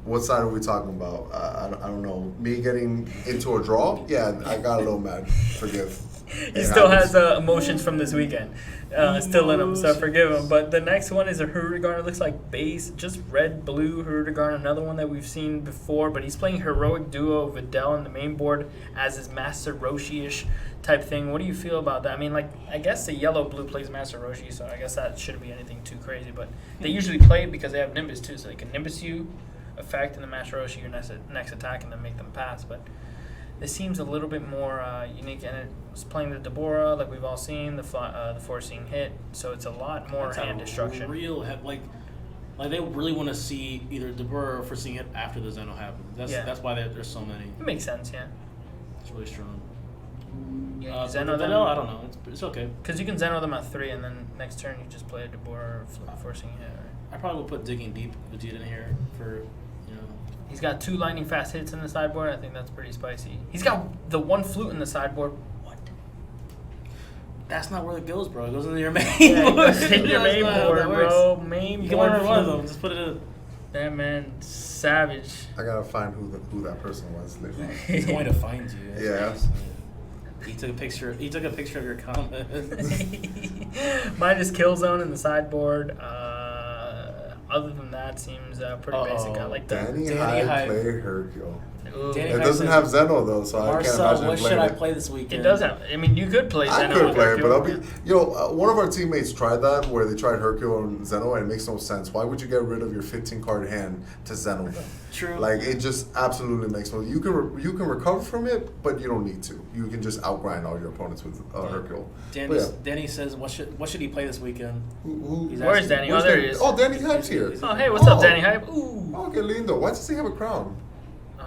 what side are we talking about? I don't know. Me getting into a draw? Yeah, I got a little mad. Forgive. He still has emotions from this weekend still in him, so forgive him. But the next one is a Hirudegarn. It looks like base, just red, blue Hirudegarn. Another one that we've seen before, but he's playing Heroic Duo Videl on the main board as his Master Roshi-ish type thing. What do you feel about that? I mean, like, I guess the yellow-blue plays Master Roshi, so I guess that shouldn't be anything too crazy. But they usually play it because they have Nimbus, too, so they can Nimbus you, effect, and the Master Roshi your next attack, and then make them pass. But this seems a little bit more unique, and it's playing the Deborah, like we've all seen, the forcing hit, so it's a lot more hand destruction. Like they really want to see either Deborah or forcing hit after the Zeno happens. That's why there's so many. It makes sense, yeah. It's really strong. Yeah, Zeno them. I don't know. It's okay. Because you can Zeno them at 3, and then next turn you just play a Deborah or forcing hit. I probably would put Digging Deep Vegeta in here for, He's got 2 lightning fast hits in the sideboard. I think that's pretty spicy. He's got the 1 flute in the sideboard. What? That's not where it goes, bro. It goes into your main board. Yeah, it goes in your main board, bro. Main you board. You can learn one of them. Just put it in. That man, savage. I gotta find who that person was. He's going to find you. Yeah. He took a picture of your comment. Minus Killzone in the sideboard. Other than that, seems pretty basic. I like that. Danny Hyde play Hercule. Danny it doesn't have Zeno though, so I can't imagine what should I play this weekend? It does have. I mean, you could play Zeno. I could play it, but I'll be. One of our teammates tried that where they tried Hercule and Zeno, and it makes no sense. Why would you get rid of your 15-card hand to Zeno them? True. Like it just absolutely makes no. You can recover from it, but you don't need to. You can just outgrind all your opponents with Hercule. Danny says, what should he play this weekend? Where's Danny? Oh, there he is. Oh, Danny Hype's here. Oh, hey, what's up, Danny Hype? Ooh. Oh, que lindo. Why does he have a crown?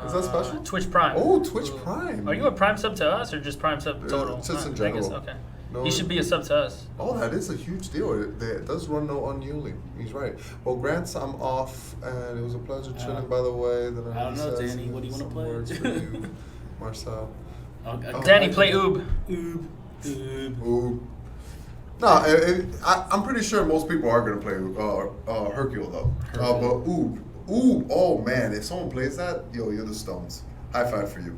Is that special? Twitch Prime. Oh, Twitch Prime. Are you a Prime sub to us or just Prime sub total? Just in general. I guess, okay. No, he should be a sub to us. Oh, that is a huge deal. It does run no unyielding. He's right. Well, Grants, I'm off, and it was a pleasure chilling, by the way. Then I don't know, Danny. What do you want to play? Words for you, Marcel. Danny, play Oob. Oob. No, I'm pretty sure most people are going to play Hercule, though. But Oob. Ooh, oh man, if someone plays that, you're the Stones. High five for you.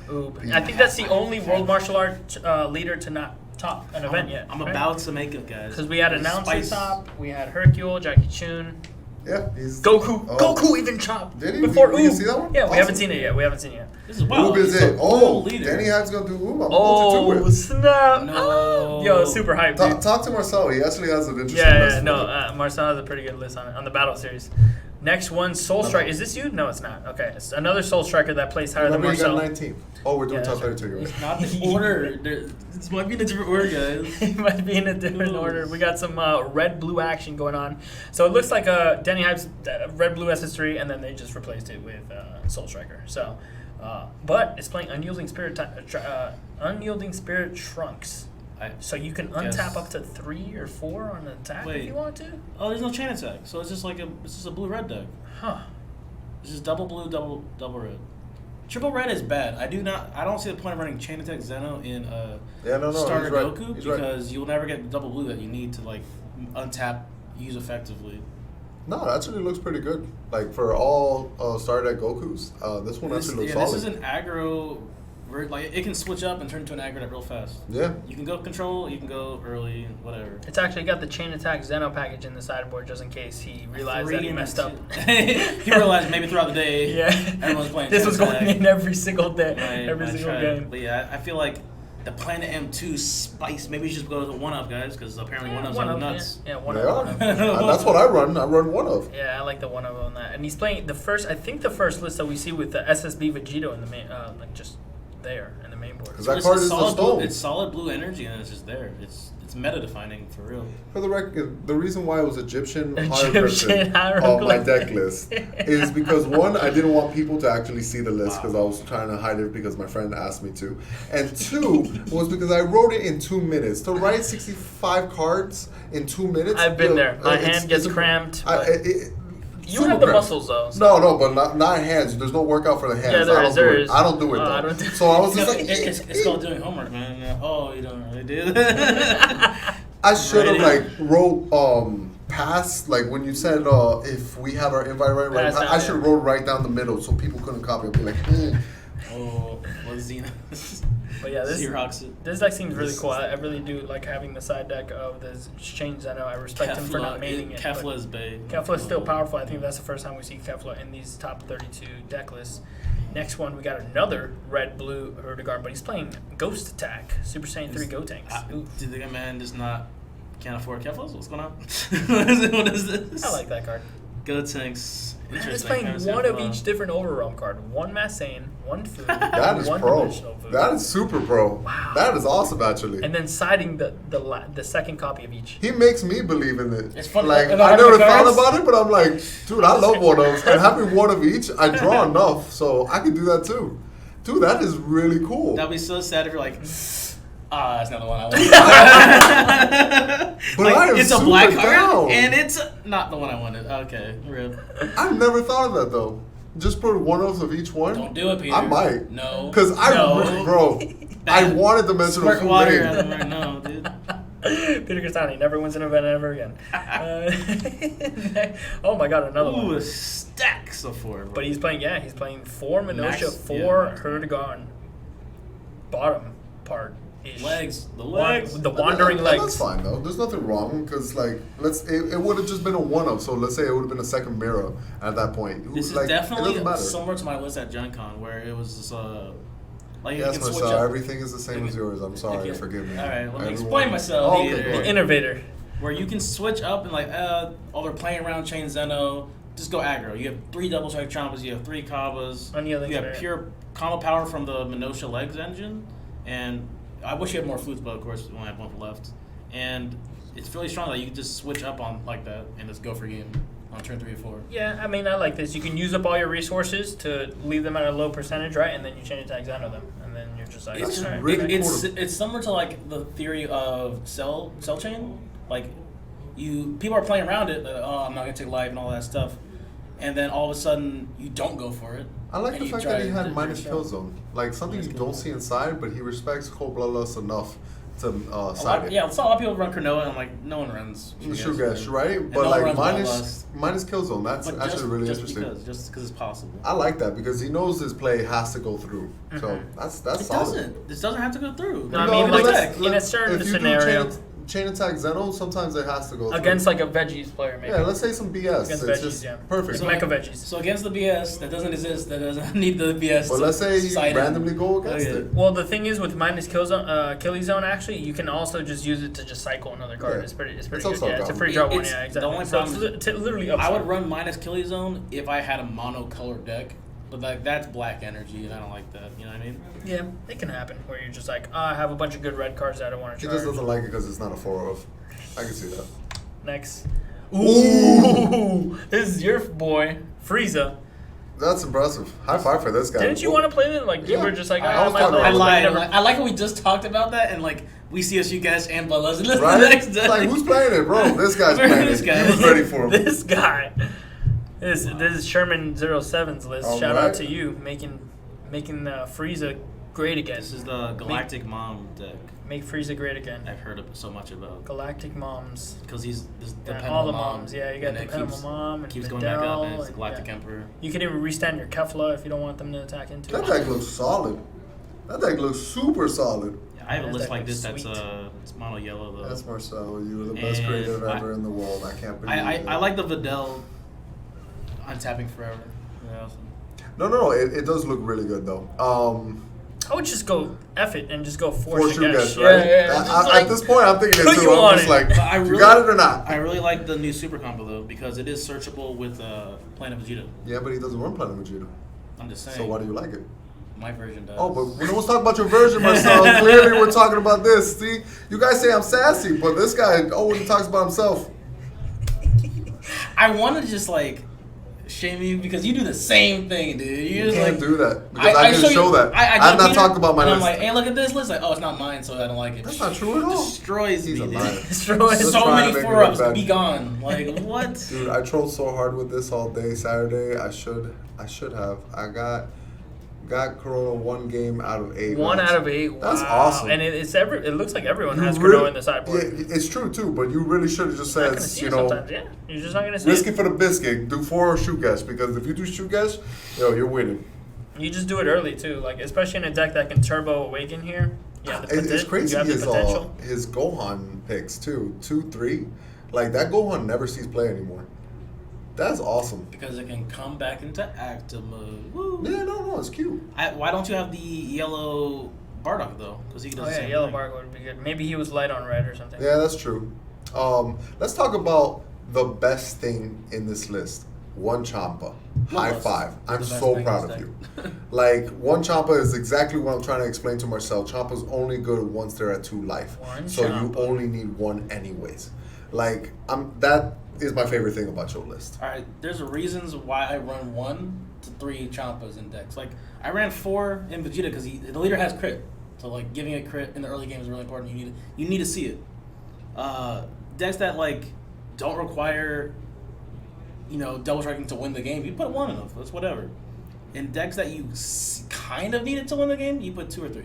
Oob. I think that's the only world martial art leader to not top an event yet. I'm about to make it, guys. Because we had Announcer top, we had Hercule, Jackie Chun. Yeah, he's Goku. Goku even chopped. Did he? Before we can see that one? Yeah, awesome. we haven't seen it yet. This is wild. Oob is it. Oh, Danny Hyde's going to do Oob. I'm going to do it. Snap. No. Yo, super hype, dude. Talk to Marcel. He actually has an interesting list. Marcel has a pretty good list on the battle series. Next one, Soul Strike. Is this you? No, it's not. Okay, it's another Soul Striker that plays higher than Marcel. You got 19. Oh, we're doing top 32. It's not the order. This might be in a different order, guys. It might be in a different order. We got some red-blue action going on. So it looks like Danny Hype's red-blue SS3, and then they just replaced it with Soul Striker. So, but it's playing Unyielding Spirit Trunks. So you can untap up to 3 or 4 on an attack if you want to? Oh, there's no chain attack. So it's just like a blue-red deck. Huh. It's just double blue, double red. Triple red is bad. I don't see the point of running chain attack Zeno in starter Goku because you'll never get the double blue that you need to like untap, use effectively. No, it actually looks pretty good. Like for all starter deck Gokus, this one actually looks solid. This is an aggro. Like it can switch up and turn into an aggro deck real fast. Yeah. You can go control, you can go early, whatever. It's actually got the chain attack Zeno package in the sideboard just in case he realized that he messed up. He realized maybe throughout the day, everyone's playing. This was going in every single day, every single game. But yeah, I feel like the Planet M2 spice. Maybe we should go with a 1-of, guys, because apparently 1-ofs are nuts. Yeah, 1-of. That's what I run. I run 1-of. Yeah, I like the 1-of on that. And he's playing the first list that we see with the SSB Vegito in the main, like just there in the main board. Because that card is the stone. It's solid blue energy and it's just there. It's meta defining for real. For the record, the reason why it was Egyptian Egyptian hieroglyphic on my hieroglyphic. deck list is because one, I didn't want people to actually see the list because I was trying to hide it because my friend asked me to, and two was because I wrote it in 2 minutes. To write 65 cards in 2 minutes, I've been there. My it's- hand gets it's- cramped. You super have the cramped. muscles though. So. No, but not hands. There's no workout for the hands. Yeah, there is. I don't do it though. I don't do- So I was just like, It's called doing homework, man. Oh, you don't really do. I should have Right. like wrote pass, like when you said if we had our invite right, Pass down, I should have wrote right down the middle so people couldn't copy and be like, Oh, what Xena? But yeah, Xerox it. this deck seems really cool. I really do like having the side deck of the Chains. I know I respect him for not maining it. Kefla is bae. Kefla is still powerful. I think that's the first time we see Kefla in these top 32 deck lists. Next one, we got another red-blue Hurdigard, but he's playing Ghost Attack, Super Saiyan 3 Gotenks. Ooh. Did the man just not can't afford Keflas? What's going on? What is this? I like that card. Gotenks. He's Interesting. playing Fantasy one of Football. each different overrealm card. One Mass Saiyan, one food, that is one pro. dimensional food. That is super pro. Wow. That is awesome actually. And then siding the second copy of each. He makes me believe in it. It's fun- Like and I having never the thought cards? about it, but I'm like, dude, I love one of, and having one of each, I draw enough, so I can do that too. Dude, that is really cool. That'd be so sad if you're like, that's not the one I wanted. But I am it's a super black card, down. and it's not the one I wanted. Okay, rip. I've never thought of that though. Just put one of each one. Don't do it, Peter. I might. No. Because No. bro, I wanted dimensional Squirt food water in. out of there. No, dude. Peter Castani never wins an event ever again. Oh my god, another Ooh, one. stacks of 4. Bro. But he's playing 4 Minosha, Max- 4 yeah. Hurdigon. Bottom part. Legs. The legs. The wandering That's legs. fine though. There's nothing wrong because like it would have just been a one of. So let's say it would have been a second mirror at that point. This is Like, it definitely doesn't matter. similar to my list at Gen Con where it was just, like you Yes, can switch Marcel. up. Everything is the same as yours. I'm sorry. you- Forgive me. All right, let me Everyone- explain myself Oh, okay, here. go The ahead. innovator. Where you can switch up and like, they're playing around Chain Zeno, just go aggro. You have 3 double strike Trompas, you have 3 Kabas, Any other you have variant. pure combo power from the Minosha Legs engine, and I wish you had more flutes, but of course we only have 1 left. And it's really strong that you can just switch up on like that and just go for game on turn 3 or 4. Yeah, I mean, I like this. You can use up all your resources to leave them at a low percentage, right? And then you change attack Xeno them. And then you're just like, It's all right, really okay. cool. it's similar to like the theory of cell chain. Like people are playing around it. I'm not gonna take life and all that stuff, and then all of a sudden you don't go for it. I like and the you fact try that he to had do minus your kill stuff. zone. Like something Minus you kill don't zone. see inside, but he respects cold bloodlust enough to A side lot, it. yeah, I saw a lot of people run Cronoa, and I'm like, no one runs. Shugesh, right? And But no one like runs minus kill zone. That's But actually really just interesting. just because it's possible. I like that because he knows his play has to go through. So that's It solid. doesn't. This doesn't have to go through. No, I No, mean, but like, let's- in a certain if you scenario. do chain attack Zeno, sometimes it has to go through. Against like a veggies player, maybe. Yeah, let's say some BS. Against It's veggies, just yeah. perfect. So- Mecha veggies. So against the BS that doesn't exist, that doesn't need the BS. But to let's say you cite it. randomly go against Okay. it. Well, the thing is with minus kill zone, Killy zone, actually, you can also just use it to just cycle another card. Yeah. It's pretty It's good. also Yeah, it's a dumb. free draw one. It's- Yeah, the exactly. only So problem it's literally up. I would run minus Killy Zone if I had a monocolored deck, but like that's black energy, and I don't like that. You know what I mean? Yeah, it can happen where you're just like, I have a bunch of good red cards that I don't want to He charge. just doesn't like it because it's not a 4 of. I can see that. Next. Ooh, this is your boy, Frieza. That's impressive. High five for this guy. Didn't you want to play this? Like, you Yeah. were just like, I was might talking play about I this, it. but lied. never- I like how we just talked about that, and like we see us, you guys, and Buzz in the Right? next It's day. like, who's playing it, bro? This guy's playing This it. guy. He was ready for him. This guy. This is Sherman 07's list. All Shout right. out to you, making Frieza great again. This is the Galactic Mom deck. Make Frieza great again. I've heard so much about Galactic Moms. because he's this Yeah, dependable all the mom. moms. Yeah, you got and it Dependable keeps- Mom and keeps going back up, and it's Videl, the Galactic yeah. Emperor. You can even restand your Kefla if you don't want them to attack into That it. deck looks solid. That deck looks super solid. Yeah, I have a That list deck like looks this that's sweet. it's mono yellow though. That's Marcel. You were the best And creative I- ever in the world. I can't believe I it. like the Videl untapping forever. Yeah, No. It does look really good though. I would just go F it and just go For force sure, Shugesh. guys, right? Yeah. I- Just at this point, I'm thinking it put too. you I'm on just it. like, But I you really- got it or not? I really like the new super combo though because it is searchable with Planet Vegeta. Yeah, but he doesn't run Planet Vegeta. I'm just saying. So why do you like it? My version does. Oh, but we don't talk about your version, Marcel. Clearly, we're talking about this. See, you guys say I'm sassy, but this guy always talks about himself. I want to just like shame you because you do the same thing, dude. You just can't like do that because I didn't show that. I'm not talking about my and list. I'm like, hey, look at this list. Like, oh, it's not mine, so I don't like it. That's not true at all. Destroys He's me, a dude. liar. Destroys. So trying to many make me 4-ups. look bad. Be gone. Like what? Dude, I trolled so hard with this all day Saturday. I should have. I got Corona 1 game out of 8. 1 out of 8. Wow. That's awesome. And it looks like everyone has really, Corona in the sideboard. Yeah, it's true too, but you really should have just You're not said, gonna see you it know, sometimes. Yeah, you're just not gonna see risk it. it for the biscuit. Do 4 shoot guess because if you do shoot guess, you're winning. You just do it early too, like especially in a deck that can turbo awaken here. Yeah, It's crazy You have the potential. his Gohan picks too, 2, 3. Like that Gohan never sees play anymore. That's awesome. Because it can come back into active mode. Woo. Yeah, no, it's cute. Why don't you have the yellow Bardock though? Because he does Oh the yeah, same yellow thing. bark would be good. Maybe he was light on red or something. Yeah, that's true. Let's talk about the best thing in this list. One Champa. High Yes. five. The I'm best so thing proud is of that- you. Like, one Champa is exactly what I'm trying to explain to Marcel. Champa's only good once they're at 2 life. One so Champa. you only need 1 anyways. Like, that is my favorite thing about your list. All right, there's reasons why I run 1 to 3 Champas in decks. Like I ran 4 in Vegeta because the leader has crit, so like giving a crit in the early game is really important. You need to see it. Decks that like don't require, double striking to win the game, you put 1 in them. That's whatever. In decks that you kind of needed to win the game, you put 2 or 3.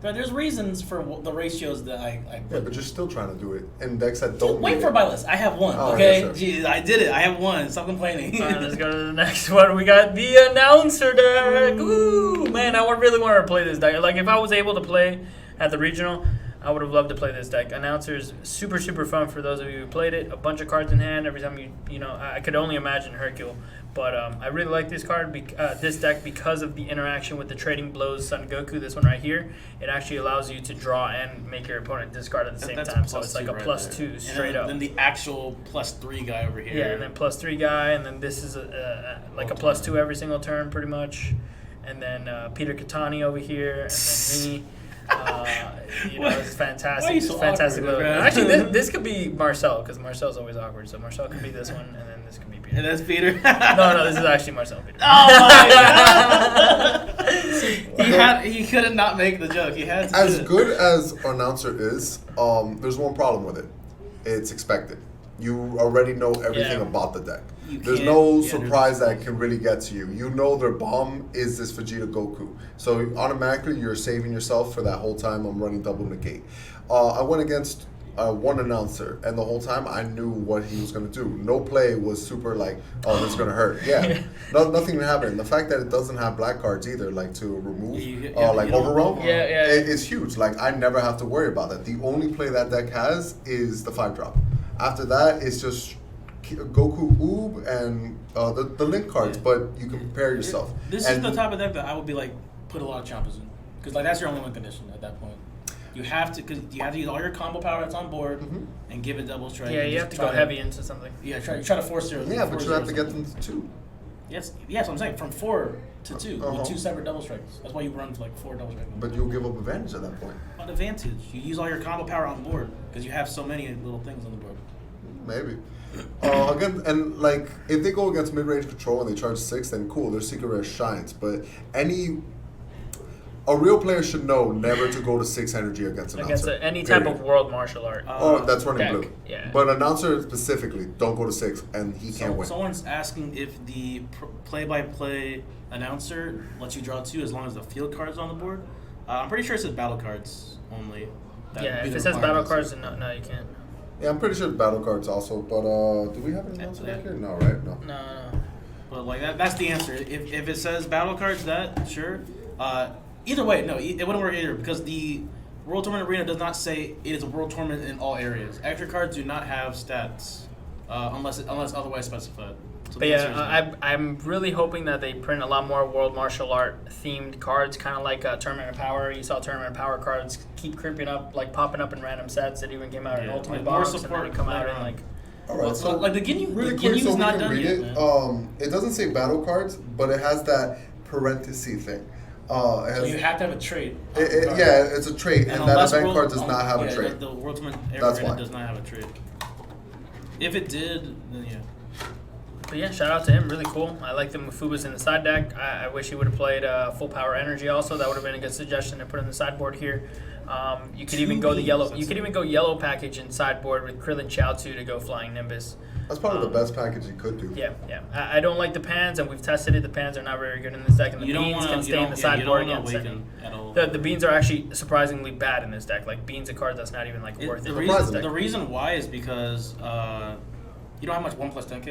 But there's reasons for the ratios that I Yeah, but you're still trying to do it in decks that don't wait need for it. my list. I have 1. Oh, Okay, yeah, sure. Jeez, I did it. I have 1. Stop complaining. All right, let's go to the next one. We got the announcer deck. Ooh, man, I would really want to play this deck. Like, if I was able to play at the regional, I would have loved to play this deck. Announcer's super, super fun for those of you who played it. A bunch of cards in hand every time I could only imagine Hercule. But I really like this card, this deck, because of the interaction with the Trading Blows Son Goku. This one right here, it actually allows you to draw and make your opponent discard at the same That's a time. So plus it's like 2 a right plus there. 2 And straight then, up. Then the actual plus 3 guy over here. Yeah, and then plus 3 guy, and then this is like a plus 2 every single turn, pretty much. And then Peter Katani over here, and then me. It's fantastic. Why are you It's so fantastic. awkward, little- bro? Actually, this could be Marcel, because Marcel's always awkward. So Marcel could be this one, and then this could be Peter. And that's Peter. No, this is actually Marcel and Peter. Oh my god! He couldn't not make the joke. He had to. As do it. good as Announcer is, there's one problem with it. It's expected. You already know everything Yeah. about the deck. You There's can't- no yeah, surprise that can really get to you. You know their bomb is this Vegeta Goku. So automatically you're saving yourself for that whole time I'm running double negate. I went against one announcer, and the whole time I knew what he was going to do. No play was super like, oh, this is going to hurt. Yeah, nothing happened. The fact that it doesn't have black cards either, like to remove, like you don't- overwhelm, Yeah. it's huge. Like I never have to worry about that. The only play that deck has is the 5-drop. After that, it's just Goku Oob and the link cards, but you can prepare yourself. This is the type of deck that I would be like, put a lot of Champas in, because like that's your only win condition at that point. You have to use all your combo power that's on board and give it double strike. Yeah, and you just have to try go heavy into something. Yeah, try to force your. Yeah, but force you have to your get them to 2. Yes, what I'm saying, from 4 to 2 Uh-huh. with 2 separate double strikes. That's why you run like 4 double strikes. But you'll give up advantage at that point. On advantage, you use all your combo power on board because you have so many little things on the board. Maybe. Again, and like if they go against mid-range control and they charge 6, then cool, their secret rare shines. But a real player should know never to go to 6 energy against an Against announcer. any type Period. of world martial art. That's running deck, blue. yeah. But announcer specifically, don't go to 6, and he can't win. Someone's asking if the play-by-play announcer lets you draw 2 as long as the field card's on the board. I'm pretty sure it says battle cards only. That Yeah, would be if the it says battle requirements. cards, then no, you can't. Yeah, I'm pretty sure it's battle cards also. But do we have an announcer back here? No, right? No. No. But like that's the answer. If it says battle cards, that sure. Either way, no, it wouldn't work either because the World Tournament Arena does not say it is a World Tournament in all areas. Extra cards do not have stats unless otherwise specified. So But the answer is no. I'm really hoping that they print a lot more world martial art themed cards, kind of like Tournament of Power. You saw Tournament of Power cards keep creeping up, like popping up in random sets. It even came out in Yeah, Ultimate like more Box, and support then they come out in later on. like. All right, Well, so like the Ginyu, really the quick, Ginyu's so we not can done read yet, it. man. It doesn't say battle cards, but it has that parenthesis thing. So you have to have a trait. Yeah, it's a trait, and that unless event card does not have a trait. The World Tournament That's event why. does not have a trait. If it did, then yeah. But yeah, shout out to him. Really cool. I like the Mufubas in the side deck. I wish he would have played full power energy also. That would have been a good suggestion to put in the sideboard here. You could even go the yellow. You could even go yellow package in sideboard with Krillin Chaozu to go Flying Nimbus. That's probably the best package you could do. Yeah, yeah. I don't like the pans, and we've tested it. The pans are not very good in this deck, and the beans can stay in the sideboard against it. At all. The beans are actually surprisingly bad in this deck. Like beans a card that's not even like worth it. The reason why is because you don't have much 1+10Ks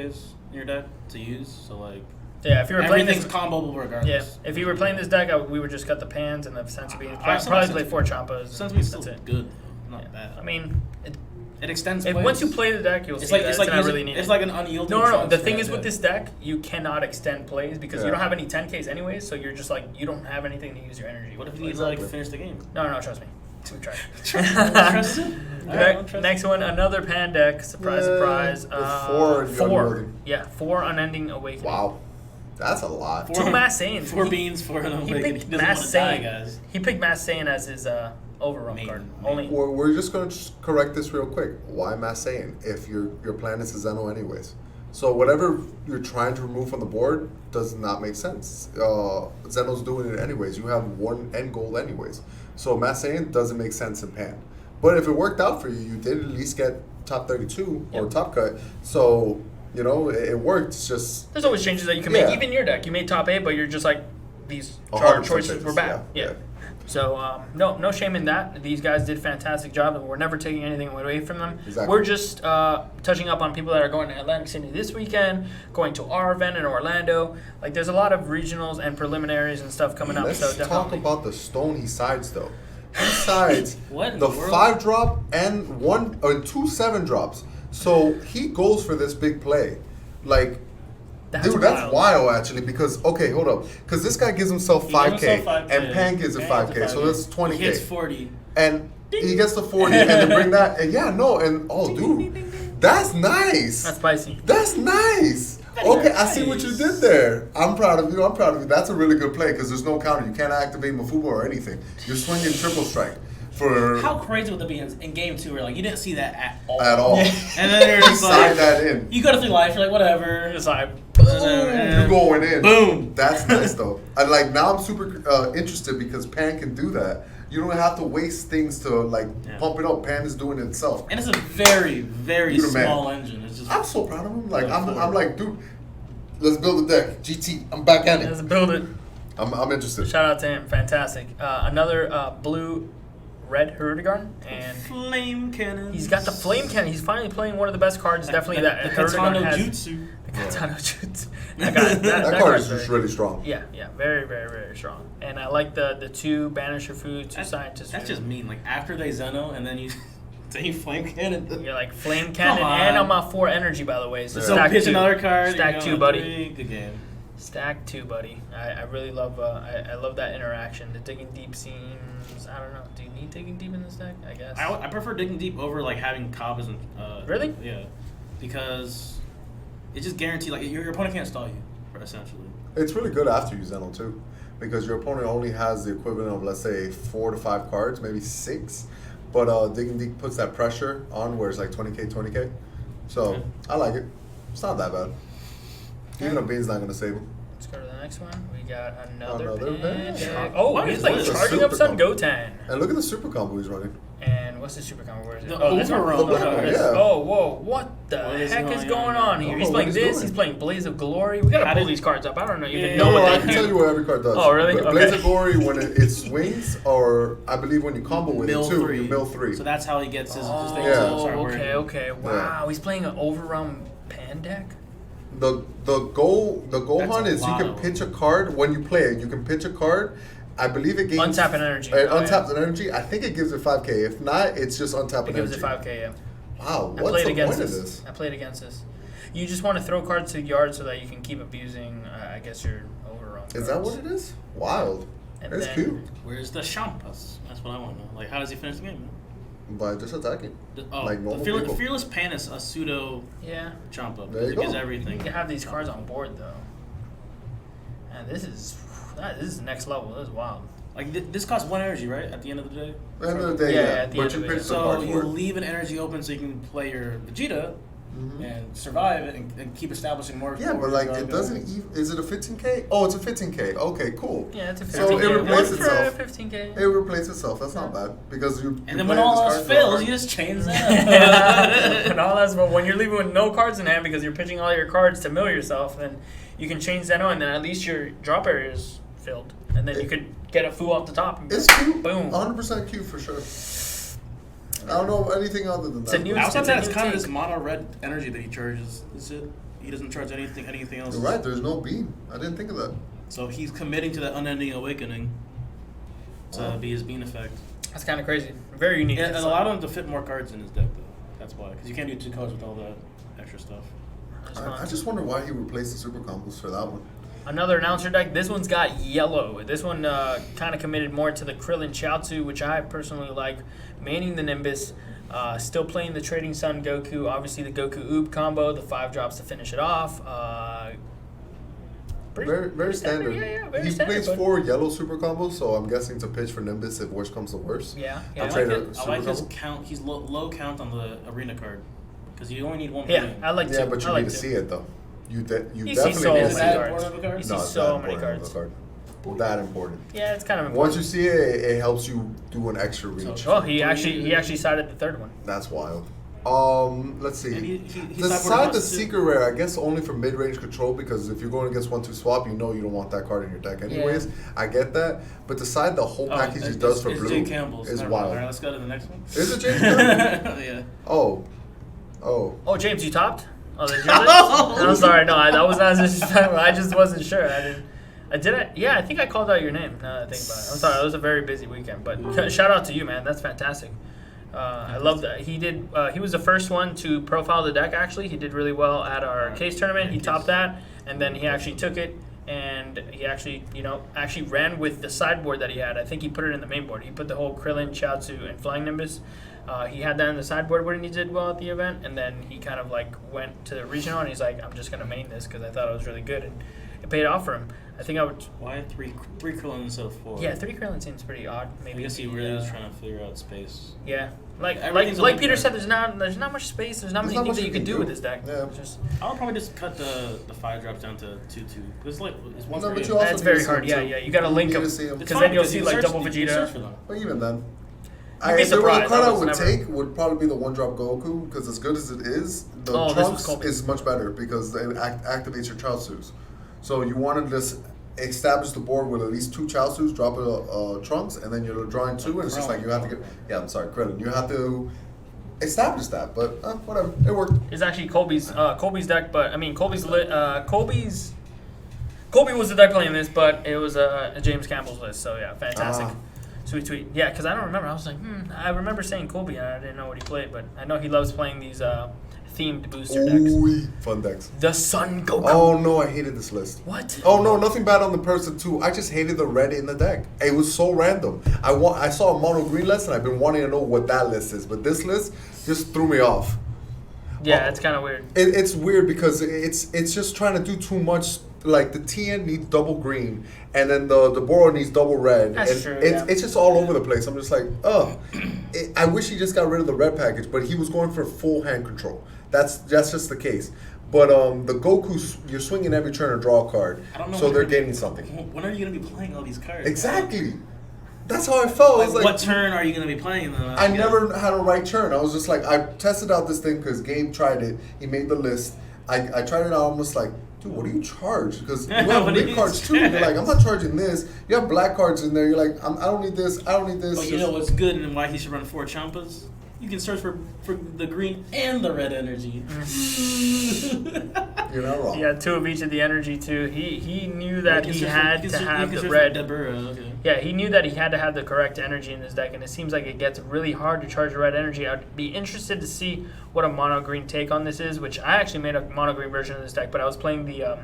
in your deck to use, so like yeah, if you were playing this, everything's comboable regardless. Yeah, if you were playing this deck, we would just cut the pans and the sensu beans. Probably play 4 Champas. Sensu beans still good, not bad. I mean, it extends. Once you play the deck, you'll see like that it's like not really needed. It's like an unyielding. No. The thing is with this deck, you cannot extend plays because you don't have any 10Ks anyways. So you're just like you don't have anything to use your energy. What if you need to like finish the game? No, trust me. We tried. Trust it? Next one, another pan deck. Surprise, surprise. Four. Yeah, 4 Unending Awakening. Wow, that's a lot. 2 Mass Saiyans. 4 beans, 4 Unending Awakening. He picked Mass Saiyan. He picked Mass Saiyan as his overrun card. Only. We're just gonna correct this real quick. Why Mass Saiyan? If your plan is a Zeno anyways, so whatever you're trying to remove from the board does not make sense. Zeno's doing it anyways. You have one end goal anyways. So Mass Saiyan doesn't make sense in pan. But if it worked out for you, you did at least get top 32 or top cut. So, you know, it worked. It's just... There's always changes that you can make. Even your deck. You made top 8, but you're just like, these choices were bad. Yeah. So, no shame in that. These guys did a fantastic job, and we're never taking anything away from them. Exactly. We're just touching up on people that are going to Atlantic City this weekend, going to our event in Orlando. Like, there's a lot of regionals and preliminaries and stuff coming up. Let's So definitely talk about the stone he sides, though. He sides What in the the world? 5-drop and 2 7-drops. So he goes for this big play. Like, that's wild actually, because, okay, hold up. Because this guy gives himself 5K, and Pan gives it 5K, so that's 20K. He gets 40. And he gets the 40, and then bring that, and dude, that's nice. That's spicy. That's nice. Okay, I see what you did there. I'm proud of you. That's a really good play because there's no counter. You can't activate Mafuba or anything. You're swinging triple strike. How crazy would that be in game 2 where like you didn't see that at all? At all. Yeah. And then you're just like, that in. You go to 3 life, you're like, whatever. It's like, You're going in. Boom. That's nice though. And like now I'm super interested because Pan can do that. You don't have to waste things to pump it up. Pan is doing it itself. And it's a very, very small engine. It's just I'm so proud of him. Like I'm like, dude, let's build a deck. GT, I'm back at it. Let's build it. I'm interested. Shout out to him. Fantastic. Another blue-red Hirudegarn. And flame cannon. He's got the flame cannon. He's finally playing one of the best cards. Definitely that Katana has. Jutsu. The Katana Jutsu. That card is just really strong. Yeah, very, very, very strong. And I like the 2 Banisher food, 2 Scientist food. That's just mean. Like after they Zeno and then you flame cannon. You're like flame cannon, and I'm on 4 energy by the way. So pitch another card. Stack 2, buddy. Good game. Stack 2, buddy. I really love I love that interaction. The digging deep seems, I don't know. Do you need digging deep in this deck? I guess. I prefer digging deep over like having Cobbas and really? Yeah, because it just guarantees like your opponent can't stall you, essentially. It's really good after you Zeno too, because your opponent only has the equivalent of let's say 4 to 5 cards, maybe 6. But digging deep puts that pressure on where it's like 20K. So I like it. It's not that bad. Even a bean's not gonna save him. Let's go to the next one. We got another pan deck. Oh, he's like charging up Sun Goten. And look at the super combo he's running. And what's the super combo? Where is it? This one. Oh, whoa. What the heck is going on here? He's playing this. He's playing Blaze of Glory. We gotta pull these cards up. I don't even know what I they can tell you what every card does. Oh, really? Blaze of Glory, when it swings, or I believe when you combo with it too, you mill 3. So that's how he gets his thing. Oh, okay. Wow, he's playing an overrun pan deck? The Gohan is you can pitch a card when you play it. You can pitch a card. I believe it gains untap an energy. Untaps an energy. I think it gives it 5K. If not, it's just untap an energy. It gives it 5K. Yeah. Wow. What's the point of this? I played against this. You just want to throw cards to the yard so that you can keep abusing. I guess your overrun. Is that what it is? Wild. That's cute. Where's the Champas? That's what I want to know. Like, how does he finish the game? By just attacking. Like normal people. Fearless Pan is a pseudo Champa. There you go. It gives everything. You can have these cards on board, though. And this is This is next level. This is wild. Like this costs 1 energy, right? At the end of the day. At the end of the day, Yeah, yeah. at the But end you of it, pick yeah. the So card you for it. leave an energy open so you can play your Vegeta and survive it and keep establishing more. Yeah, but like it doesn't even. Is it a 15K? Oh, it's a 15K. Okay, cool. Yeah, it's a 15K. So it replaces One for itself. 15K. It replaces itself. That's not bad because you. And then when all else fails, you just change that. And all that's, but when you're leaving with no cards in hand because you're pitching all your cards to mill yourself, then you can change Zeno, and then at least your drop area is filled, and then you could get a Fu off the top. It's cute. Boom. 100% cute for sure. I don't know anything other than It's that. a new- Outside It's that, a it's new kind of take. this mono red energy that he charges. Is it? He doesn't charge anything else. You're right. There's no beam. I didn't think of that. So he's committing to that unending awakening to be his bean effect. That's kind of crazy. Very unique. And allowed him to fit more cards in his deck, though. That's why. Because you can't do 2 cards with all that extra stuff. I just wonder why he replaced the super combos for that one. Another announcer deck. This one's got yellow. This one kind of committed more to the Krillin Chiaotzu, which I personally like. Manning the Nimbus. Still playing the Trading Sun Goku. Obviously, the Goku Oob combo. The 5 drops to finish it off. Very standard. Yeah, very He standard. plays but- 4 yellow super combos, so I'm guessing to pitch for Nimbus if worse comes to worse. Yeah, I yeah. I'll like, trade it. a I like super his combo. count. He's low count on the arena card. Because you only need 1 per Yeah, game. I like Yeah, to. but you I like need to see it though. You He definitely sees so need to Is see many that it. cards. important of a card? He No, sees it's so that many important cards. of a card. That important. Yeah, it's kind of important. Once you see it, it helps you do an extra reach. Oh, he actually sided the third one. That's wild. Let's And see. he Decide sideboarded the once, too. secret rare, I guess only for mid-range control because if you're going against 1-2 swap, you know you don't want that card in your deck anyways. Yeah. I get that, but decide the whole package he it's- does for it's blue Jay Campbell's. is Never mind. wild. All right, let's go to the next one. Is it James Campbell? Yeah. Oh, Oh, James, you topped? Oh, that's your list? I'm sorry, no, that was not just. I just wasn't sure. I didn't. Did I? Yeah, I think I called out your name. Now that I think about it. I'm sorry. It was a very busy weekend, but shout out to you, man. That's fantastic. I love that he did. He was the first one to profile the deck. Actually, he did really well at our case tournament. He topped that, and then he actually took it, and he actually, actually ran with the sideboard that he had. I think he put it in the main board. He put the whole Krillin, Chiaotzu, and Flying Nimbus. He had that in the sideboard when he did well at the event, and then he kind of like went to the regional, and he's like, I'm just gonna main this because I thought it was really good, and it paid off for him. I think I would. Why three Krillin instead of 4? Yeah, 3 Krillin seems pretty odd. I Maybe guess he really was trying to figure out space. Yeah, like Everything's a like link Peter card. said, there's not much space. There's not There's many not things much that you you can can do do. with this deck. Yeah. It's just I'll probably just cut the 5 drops down to 2/2. It's like it's one No, per but game. you also that's need very to see hard. him, Yeah, too. yeah. You gotta link need them to see him. It's because fine then you'll because see you like search- double you search for Vegeta. them. But even then, You'd be if there was a surprised. card I I was would never- take would probably be the 1-drop Goku because as good as it is, the Oh, this was Trunks Kobe. is much better because it activates your Chaozus. So you want to just establish the board with at least 2 Chaozus, drop a Trunks, and then you're drawing 2, and it's just like you have to get. Yeah, I'm sorry, credit. You have to establish that, but whatever, it worked. It's actually Colby's deck, but I mean Colby was the deck playing this, but it was James Campbell's list. So yeah, fantastic. Sweet tweet. Yeah, because I don't remember. I was like, I remember saying Colby, and I didn't know what he played, but I know he loves playing these themed booster decks. Ooh, fun decks. The Sun Goku. Oh no, I hated this list. What? Oh no, nothing bad on the person too. I just hated the red in the deck. It was so random. I saw a mono green list and I've been wanting to know what that list is, but this list just threw me off. Yeah, it's kind of weird. It's weird because it's just trying to do too much. Like the TN needs double green, and then the Boro needs double red. That's and true, It's yeah. it's just all over the place. I'm just like, I wish he just got rid of the red package, but he was going for full hand control. That's just the case. But the Goku, you're swinging every turn to draw a card, I don't know so when they're you're- gaining something. When are you gonna be playing all these cards? Exactly. That's how I felt. I was like, what turn are you gonna be playing them? I never had a right turn. I was just like, I tested out this thing because Gabe tried it. He made the list. I tried it out. Almost like, dude, what do you charge? Because you have What do big you cards too. You're like, I'm not charging this. You have black cards in there. You're like, I don't need this. I don't need this. But you know what's good and why he should run 4 Champas? You can search for the green and the red energy. You're not wrong. He had 2 of each of the energy too. He knew that You can he search for- had you to can have search the for red. Dabura, okay. Yeah, he knew that he had to have the correct energy in this deck, and it seems like it gets really hard to charge red energy. I'd be interested to see what a mono green take on this is, which I actually made a mono green version of this deck, but I was playing the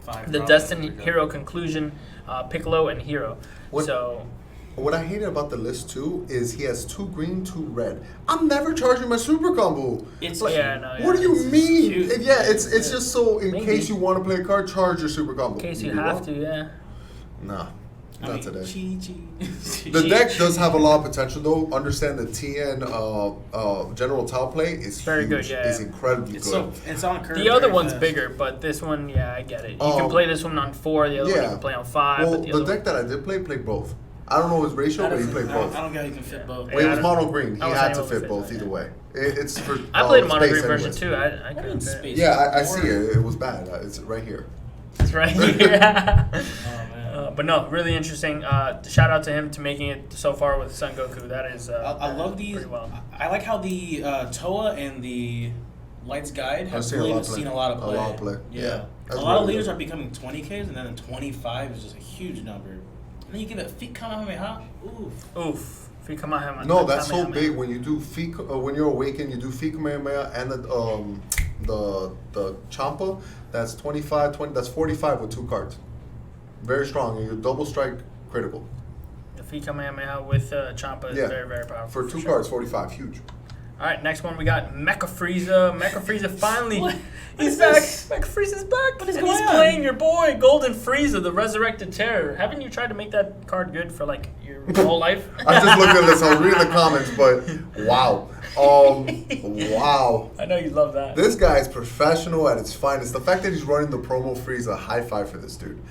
5 the drops, Destined there we go. Hero Conclusion, Piccolo and Hero. What- So What I hated about the list too is he has 2 green, 2 red. I'm never charging my super combo. It's Like, yeah, no, yeah, what do you it's mean? cute. It's just so in Maybe. case you want to play a card, charge your super combo. in case you do have what? to, yeah. Nah, I not mean, today. Chi. The deck does have a lot of potential, though. Understand the TN general tile play is Very huge. good, yeah. It's incredibly It's good. it's on curve. The other very one's fast. bigger, but this one, yeah, I get it. You can play this one on 4, the other one you can play on 5. Well, but the the other deck that I did played both. I don't know his ratio, but he played both. I don't get how you can fit both. Yeah, Well, it I was don't- mono green. He I wasn't had to able to fit fit both that, either yeah. way. It's for. I played a mono space green version anyways. too. I What couldn't in fit. space? Yeah, I see it. It was bad. It's right here. It's right here. Oh man. But no, really interesting. Shout out to him to making it so far with Son Goku. That is. I love these. Pretty well. I like how the Toa and the Lights Guide have seen a really lot of play. seen a lot of play. A lot of play. Yeah. Yeah. A That's lot of really leaders good. are becoming 20Ks, and then 25 is just a huge number. And then you give it Feet Kamehameha. Oof. Oof. Kamehameha. No, that's so Kamehameha. big. When you do feet, when you're awakened, you do feet Kamehameha and the Champa. That's 25, 20. That's 45 with 2 cards. Very strong, and your double strike critical. The Feet Kamehameha with Champa is Yeah. very, very powerful. For 2 sure. cards, 45, huge. All right, next one we got Mecha Frieza. Mecha Frieza finally, What? he's is back. this? Mecha Frieza's back, What is and going he's on? playing your boy Golden Frieza, the Resurrected Terror. Haven't you tried to make that card good for like your whole life? I just looked at this. I was reading the comments, but wow, wow. I know you love that. This guy is professional at its finest. The fact that he's running the promo Frieza, high five for this dude.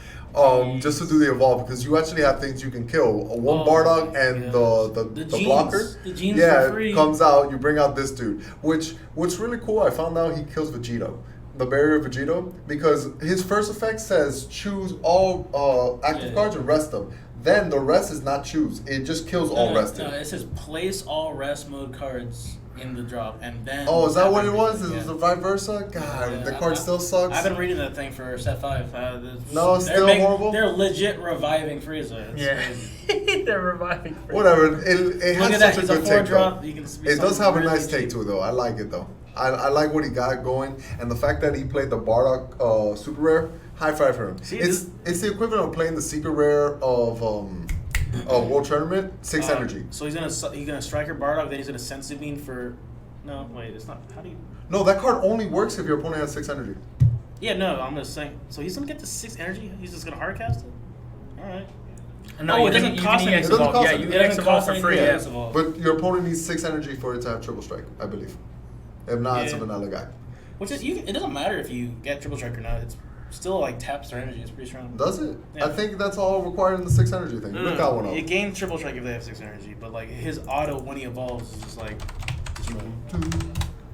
Just to do the evolve, because you actually have things you can kill. One Oh Bardock my and gosh. the genes. blocker. The genes yeah, for free. comes out. You bring out this dude. What's really cool, I found out he kills Vegito. The barrier of Vegito, because his first effect says choose all active Yeah. cards and rest them. Then the rest is not choose. It just kills all rested. No, it says place all rest mode cards in the drop, and then. Oh, is that what it was? Yeah. It was the vice versa? God, Yeah, the card still sucks. I've been reading that thing for set 5. No, it's they're still horrible? They're legit reviving Frieza. It's Yeah, crazy. they're reviving. Frieza. Whatever. It Look has at that. such He's a a good 4 take, drop. though. You can be It does something have a really nice take cheap. to it, though. I like it, though. I like what he got going, and the fact that he played the Bardock super rare. High five for him. See, It's the equivalent of playing the secret rare of World Tournament 6 energy. So he's gonna Striker Bardock, then he's gonna Sensu Bean for. No, wait, it's not. How do you? No, that card only works if your opponent has 6 energy. Yeah, no, I'm just saying. So he's gonna get the 6 energy. He's just gonna hard cast it. All right. No, Oh, you it doesn't can cost EX anything. It doesn't evolve. cost Yeah, anything. you It EX doesn't evolve cost for anything free. to Yeah. EX evolve. But your opponent needs 6 energy for it to have triple strike, I believe. If not, it's a Yeah. vanilla guy. Which is it doesn't matter if you get triple strike or not. It's still like taps their energy. It's pretty strong. Does it? Yeah. I think that's all required in the 6 energy thing. Look out one up. It gains triple strike if they have 6 energy, but like his auto when he evolves is just like.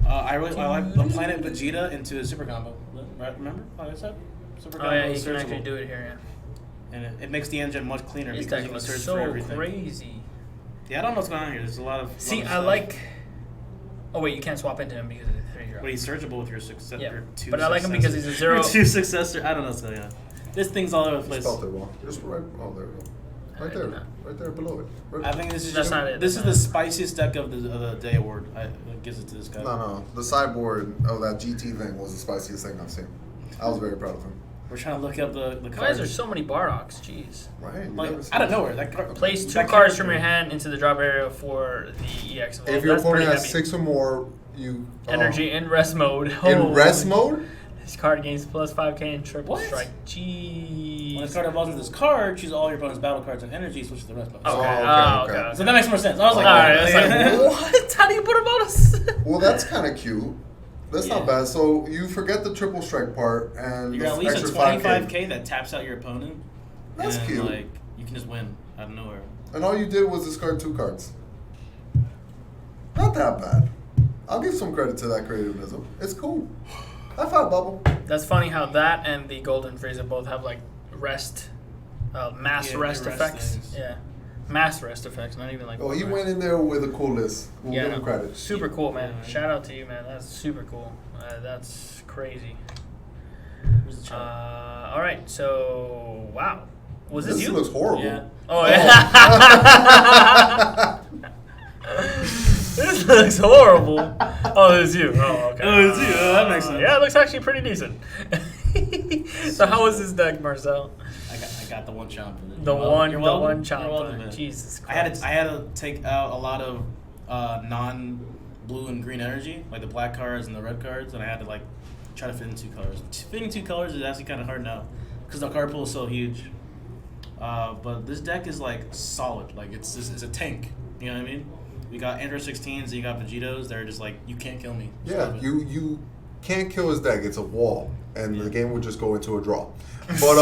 I like the Planet Vegeta into a super combo. Right? Remember? Like I said, super Oh combo yeah, is you can actually searchable. do it here. And it makes the engine much cleaner Yeah. This because deck you can looks search so for everything. crazy. Yeah, I don't know what's going on here. There's a lot of. See, lot of I stuff. like. Oh wait, you can't swap into him because of the 3-0. But he's searchable with your success. Yeah, Your 2 but I like him because he's a 0. Your 2 successor. I don't know what's going on. This thing's all over the You place. spelled it wrong. Just right. Oh, there we go. Right there. No. Right there below it. Right I think this is That's just, not it, This that's is the not spiciest deck of the day award. It gives it to this guy. No. The sideboard of that GT thing was the spiciest thing I've seen. I was very proud of him. We're trying to look up the Why is cards. there so many Bardocks? Jeez. Right? You Like never seen out of that. nowhere, that card. Place 2 that cards from character- your hand into the drop area for the EX evolve. If your That's opponent pretty has heavy. 6 or more, you Energy in rest mode. in rest mode. This card gains plus 5k in triple What? strike. When Jeez. this card evolves into this card, choose all your opponent's battle cards and energy, switch to the rest mode. Okay. Oh, okay, okay. So that makes more sense. I was like, Alright, oh, it's yeah. like, what? How do you put a bonus? Well, that's kind of cute. That's not Yeah. bad. So you forget the triple strike part and You're the at least extra a 5K. 25k that taps out your opponent. That's and, cute. Like you can just win out of nowhere. And all you did was discard 2 cards. Not that bad. I'll give some credit to that creativism. It's cool. High five, Bubble. That's funny how that and the Golden Frieza both have like rest, mass Yeah, rest the rest effects. things. Yeah, mass rest effects, not even like. Oh, he rest. went in there with a cool list. We'll Yeah, give him no, credit. super cool, man. Yeah. Shout out to you, man. That's super cool. That's crazy. Where's the chart? All right, so wow, was this, This you? looks horrible. Yeah. Oh yeah. This looks horrible. Oh, it's you. Oh, okay. Oh, it's you. Oh, that makes sense. Yeah, it looks actually pretty decent. So how was this deck, Marcel? I got the one chomp. The one You're welcome. You're chomp. welcome, man. Jesus I Christ. had to take out a lot of non-blue and green energy, like the black cards and the red cards, and I had to like try to fit in 2 colors. Fitting 2 colors is actually kind of hard now because the card pool is so huge. But this deck is like solid. Like it's a tank. You know what I mean? You got Android 16s and you got Vegetos. They're just like, you can't kill me. Yeah, you can't kill his deck. It's a wall, and the game would just go into a draw. But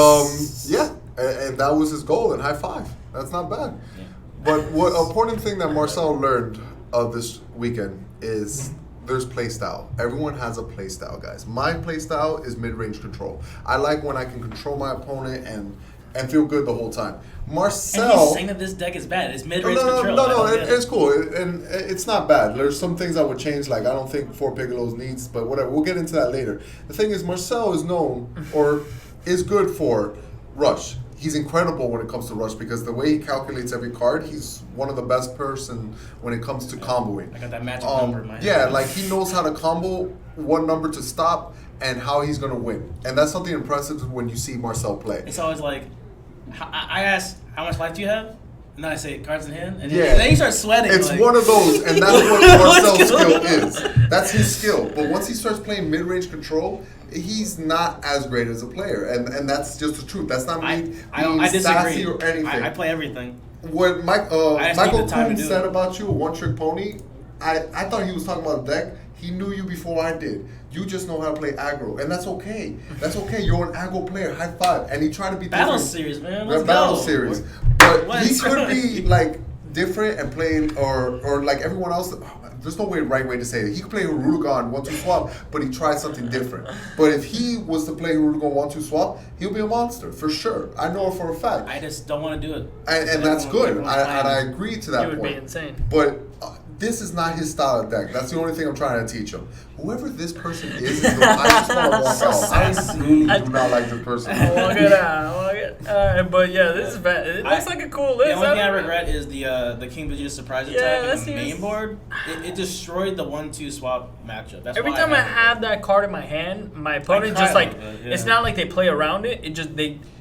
yeah, and that was his goal. And high five. That's not bad. Yeah. But what important thing that Marcel learned of this weekend is there's play style. Everyone has a play style, guys. My play style is mid-range control. I like when I can control my opponent and feel good the whole time. Marcel, and he's saying that this deck is bad. It's mid-range control. No, it's cool, and it's not bad. There's some things I would change, like I don't think 4 Piccolo's needs, but whatever. We'll get into that later. The thing is, Marcel is known or is good for rush. He's incredible when it comes to rush because the way he calculates every card, he's one of the best person when it comes to comboing. I got that magic number in my head. Yeah, like he knows how to combo what number to stop and how he's gonna win, and that's something impressive when you see Marcel play. It's always like, I ask, how much life do you have? And then I say, cards in hand. And Yeah. then you start sweating. It's like, one of those, and that's what Marcel's skill is. That's his skill. But once he starts playing mid-range control, he's not as great as a player, and that's just the truth. That's not me being I disagree. sassy or anything. I play everything. What I just Michael need the time to Kuhn do said it. about you, a one-trick pony, I thought he was talking about a deck. He knew you before I did. You just know how to play aggro, and that's okay. That's okay. You're an aggro player. High five. And he tried to be Battle different. series, man. Let's Battle go. series. But What? he could be like different and playing or like everyone else. There's no right way to say it. He could play Rudigon 1-2 swap, but he tried something different. But if he was to play Rudigon 1-2 swap, he'll be a monster for sure. I know it for a fact. I just don't want to do it. And that's good. I agree to that It would point. be insane. But this is not his style of deck. That's the only thing I'm trying to teach him. Whoever this person is I just want to walk out. I really do not like this person. Walk it out. Walk it. Alright, but yeah, this is bad. It looks like a cool list. The only thing I regret is the King Vegeta surprise attack that in the main seems- board. It destroyed the 1-2 swap matchup. That's Every why time I hated it. have that card in my hand, my opponent cry just like a little bit, yeah. it's not like they play around it. It just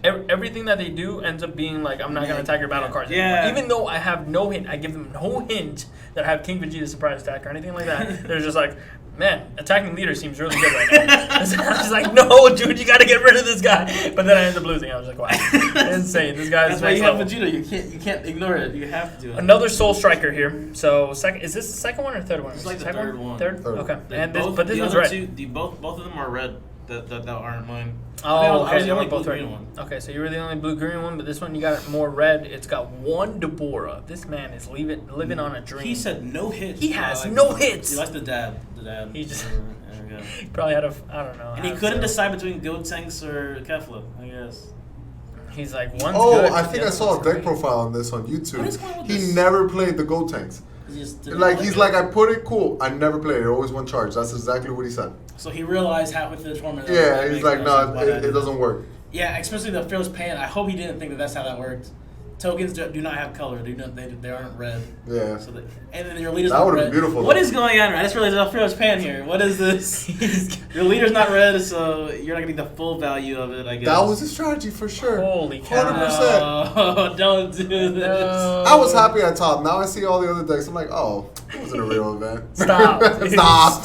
everything that they do ends up being like I'm not gonna attack your battle cards Yeah. anymore. Even though I have no hint, I give them no hint that I have King Vegeta surprise attack or anything like that. They're just like, man, attacking leader seems really good right now. I'm just like, no, dude, you gotta get rid of this guy. But then I end up losing. I was like, wow, insane. This guy's That's why next you have level. Vegeta. You can't ignore it. You have to do it. Another Soul Striker here. So second, is this the second one or third one? It's like the Second third one. Third? Third. Okay. They And this, both- but this the one's other red. two, both of them are red. That aren't mine. Oh, I okay. was the They only were both blue red. green one. Okay, so you were the only blue-green one, but this one you got more red. It's got one Deborah. This man is living on a dream. He said no hits. He has I like no the- hits. He likes the dab. He just- There we go. He probably had I don't know. And he couldn't decide between Gotenks or Kefla, I guess. He's like, one's Oh, good. I the think I other saw a one's deck great. profile on this on What is YouTube. going on with He this? never played the Gotenks. He just didn't Like he's it. like, I put it cool. I never played it. Always one charge. That's exactly what he said. So he realized halfway through the tournament. Yeah, that he's makes like, no no, sense why that it doesn't work. Yeah, especially the Pharaoh's Pan. I hope he didn't think that that's how that worked. Tokens do not have color. They aren't red. Yeah. So and then your leader's That not would've red. been beautiful, What though. is going on? I just realized there's a Pharaoh's Pan here. What is this? Your leader's not red, so you're not getting the full value of it, I guess. That was his strategy for sure. Holy cow. 100%. No, don't do this. No. I was happy at top. Now I see all the other decks. I'm like, oh, it wasn't a real event. Stop. Stop.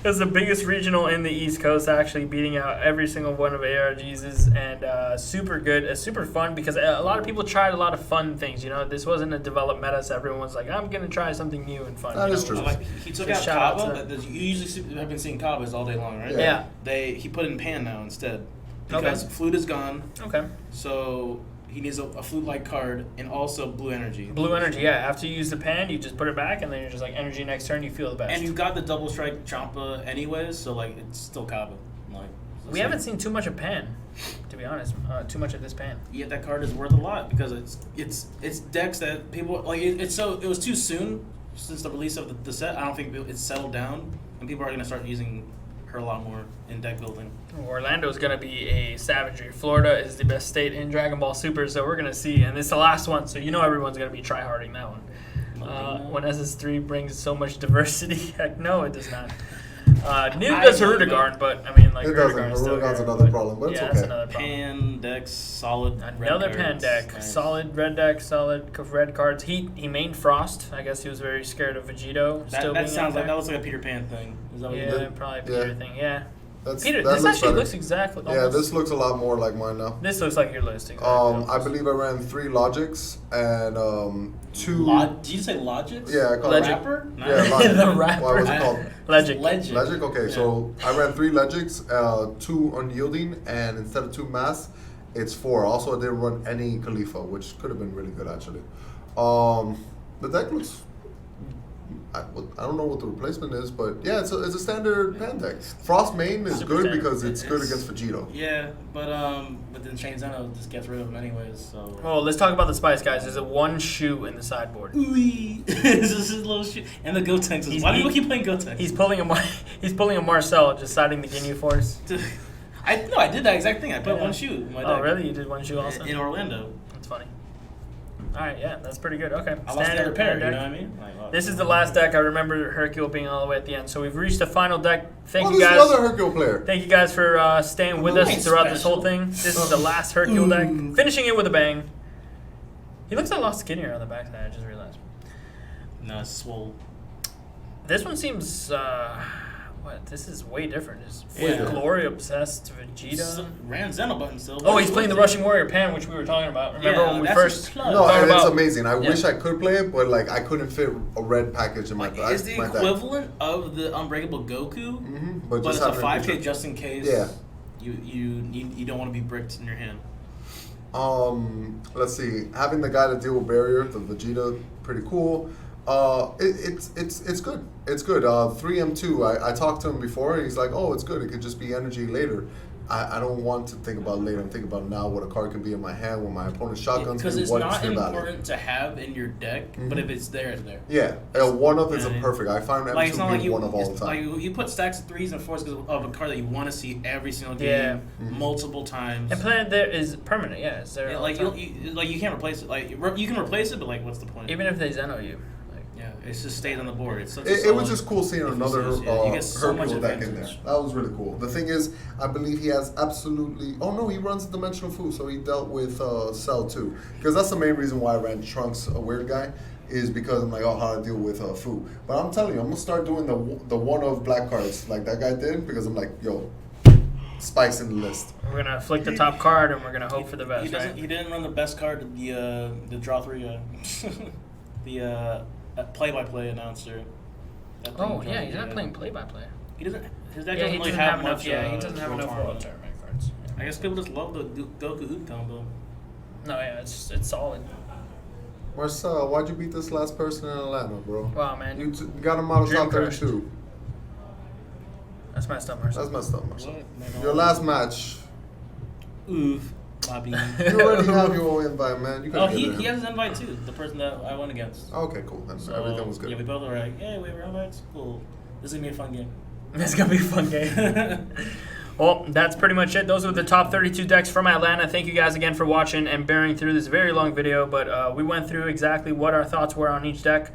It was the biggest regional in the East Coast, actually beating out every single one of ARG's, and super good, super fun because a lot of people tried a lot of fun things. You know, this wasn't a developed meta, so everyone was like, I'm gonna try something new and fun. That you is know? true. Like, he took Just out shout out Kaba. to- You usually have been seeing Kabas all day long, right? Yeah. Yeah. He put in Pan now instead Okay. because Flute is gone, Okay. so he needs a Flute-like card and also Blue Energy. Blue energy, yeah. After you use the pan, you just put it back, and then you're just like energy next turn. You feel the best. And you got the double strike Champa anyways, so like it's still Kaba. Like we haven't seen too much of pan, to be honest. Too much of this pan. Yet that card is worth a lot because it's decks that people like. It was too soon since the release of the set. I don't think it's settled down, and people are gonna start using her a lot more in deck building. Orlando's going to be a savagery. Florida is the best state in Dragon Ball Super, so we're going to see. And it's the last one, so you know everyone's going to be try-harding that one. When SS3 brings so much diversity, heck no, it does not. Nuke does Hirudegarn, but I mean, like, It doesn't. Hirudegarn's still Hirudegarn's here, another but problem, but it's yeah, okay. that's another problem. Pan decks, solid. Another red pan cards. deck, Nice. solid red deck, solid red cards. He mained Frost. I guess he was very scared of Vegito. That still being sounds out like that there. looks like a Peter Pan thing. Is that what you Yeah, did? probably Yeah. Peter thing. Yeah. Peter, that this actually better. looks exactly. Yeah, almost- this looks a lot more like mine now. This looks like your list. Exactly. I believe I ran 3 Logics and 2. Did you say Logics? Yeah, I call Legend. it. Rapper? Yeah, Nice. Logic. The rapper. What was it called? Legend. Legend. Legic? Okay, Yeah. so I ran 3 Legics, 2 Unyielding, and instead of 2 Mass, it's 4. Also, I didn't run any Khalifa, which could have been really good, actually. The deck looks... I don't know what the replacement is, but yeah, it's a standard pan deck. Frost Main is Super good standard. because it's good against Vegito. Yeah, but then Shane Zeno just gets rid of him anyways, so... Well, let's talk about the spice, guys. There's a 1 shoe in the sideboard. Ooh, this is his little shit. And the Gotenks. Why do people keep playing Gotenks? He's pulling a Marcel, just siding the Ginyu Force. I did that exact thing. I put Yeah. 1 shoe in my deck. Oh, really? You did 1 shoe also? In Orlando. That's funny. All right, yeah, that's pretty good. Okay. I lost the other pair, you deck. know what I mean? Like, oh. This is the last deck. I remember Hercule being all the way at the end. So we've reached the final deck. Thank you There's guys. another Hercule player. Thank you guys for staying with us Nice throughout this special. whole thing. This is the last Hercule Ooh. deck. Finishing it with a bang. He looks a lot skinnier on the backside, I just realized. No, it's swole. This one seems, this is way different. It's Yeah. Glory Obsessed Vegeta. Ran Zeno button still. Oh, he's playing the Rushing Warrior Pan, which we were talking about. Remember Yeah, when we that's first his plug. No, talked and it's about... amazing. I Yeah. wish I could play it, but like I couldn't fit a red package in my deck. It's the equivalent of the Unbreakable Goku, But but just it's a having 5K feature. just in case. Yeah. You don't want to be bricked in your hand. Let's see. Having the guy to deal with barrier, the Vegeta, pretty cool. It's good. It's good. 3M2. I talked to him before, and he's like, "Oh, it's good. It could just be energy later." I don't want to think about later. I'm thinking about now what a card can be in my hand when my opponent's shotguns. Because it's what not their value. important to have in your deck, but if it's there, it's there. Yeah, one of is a Yeah. perfect. I find Like it's M2 not like being you, one of all the it's time. like you put stacks of 3s and 4s because of a card that you want to see every single game, Yeah. multiple times. And Planet there is permanent, yeah. It's there Yeah, all like the time. you can't replace it. Like you can replace it, but like what's the point? Even if they Zeno you. Yeah, it's just stayed on the board. It's such a It was solid just cool seeing another emphasis. Yeah, you get so much Hercule deck in there. advantage. That was really cool. The thing is, I believe he has absolutely. Oh no, he runs Dimensional Fu, so he dealt with Cell too. Because that's the main reason why I ran Trunks, a weird guy, is because I'm like, oh, how to deal with Fu. But I'm telling you, I'm gonna start doing the one of black cards like that guy did because I'm like, yo, spice in the list. We're gonna flick the top card and we're gonna hope for the best, right? He didn't run the best card. The draw 3. The play-by-play announcer. That thing Oh draw- yeah, he's not playing play-by-play. He doesn't. His deck Yeah, doesn't he really doesn't have have enough. much. Yeah, he doesn't have enough Roll world tournament cards. I guess people just love the Goku Oot combo. No, yeah, it's solid. Marcel, why'd you beat this last person in Atlanta, bro? Wow, man, You got him out of Dream top crushed. 32. that's messed up, Marcel. That's messed up, Marcel. What? Your last match, Oof. Bobby. you already have your own invite, man. You Oh, could've given he him. has his invite too. The person that I went against. Okay, cool. Then So, everything was good. Yeah, we both were like, hey, we were invites. Cool. This is gonna be a fun game. It's gonna be a fun game. Well, that's pretty much it. Those were the top 32 decks from Atlanta. Thank you guys again for watching and bearing through this very long video, but we went through exactly what our thoughts were on each deck.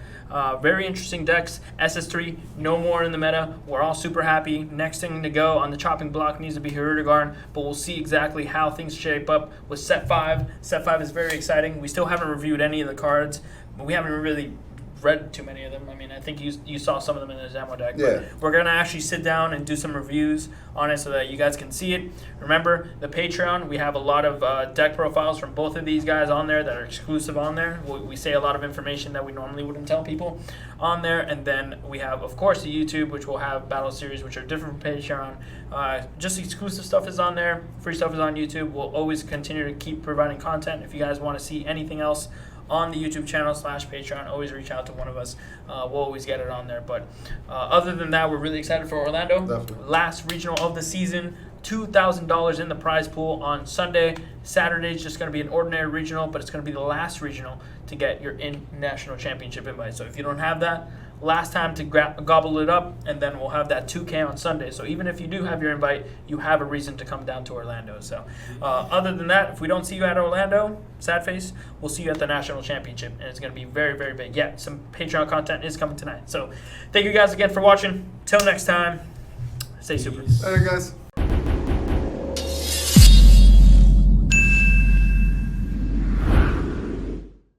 Very interesting decks. SS3, no more in the meta. We're all super happy. Next thing to go on the chopping block needs to be Hirudegarn, but we'll see exactly how things shape up with Set 5. Set 5 is very exciting. We still haven't reviewed any of the cards, but we haven't really read too many of them. I mean, I think you saw some of them in the Zamo deck. Yeah. But we're going to actually sit down and do some reviews on it so that you guys can see it. Remember, the Patreon, we have a lot of deck profiles from both of these guys on there that are exclusive on there. We say a lot of information that we normally wouldn't tell people on there. And then we have, of course, the YouTube, which will have battle series, which are different from Patreon. Just exclusive stuff is on there. Free stuff is on YouTube. We'll always continue to keep providing content. If you guys want to see anything else on the YouTube channel /Patreon, always reach out to one of us. We'll always get it on there. But other than that, we're really excited for Orlando. Definitely. Last regional of the season, $2,000 in the prize pool on Sunday. Saturday's just going to be an ordinary regional, but it's going to be the last regional to get your national championship invite. So if you don't have that, last time to gobble it up, and then we'll have that 2K on Sunday. So even if you do have your invite, you have a reason to come down to Orlando. So other than that, if we don't see you at Orlando, sad face, we'll see you at the national championship, and it's going to be very, very big. Yeah, some Patreon content is coming tonight. So thank you guys again for watching. Till next time, stay super. Later, guys.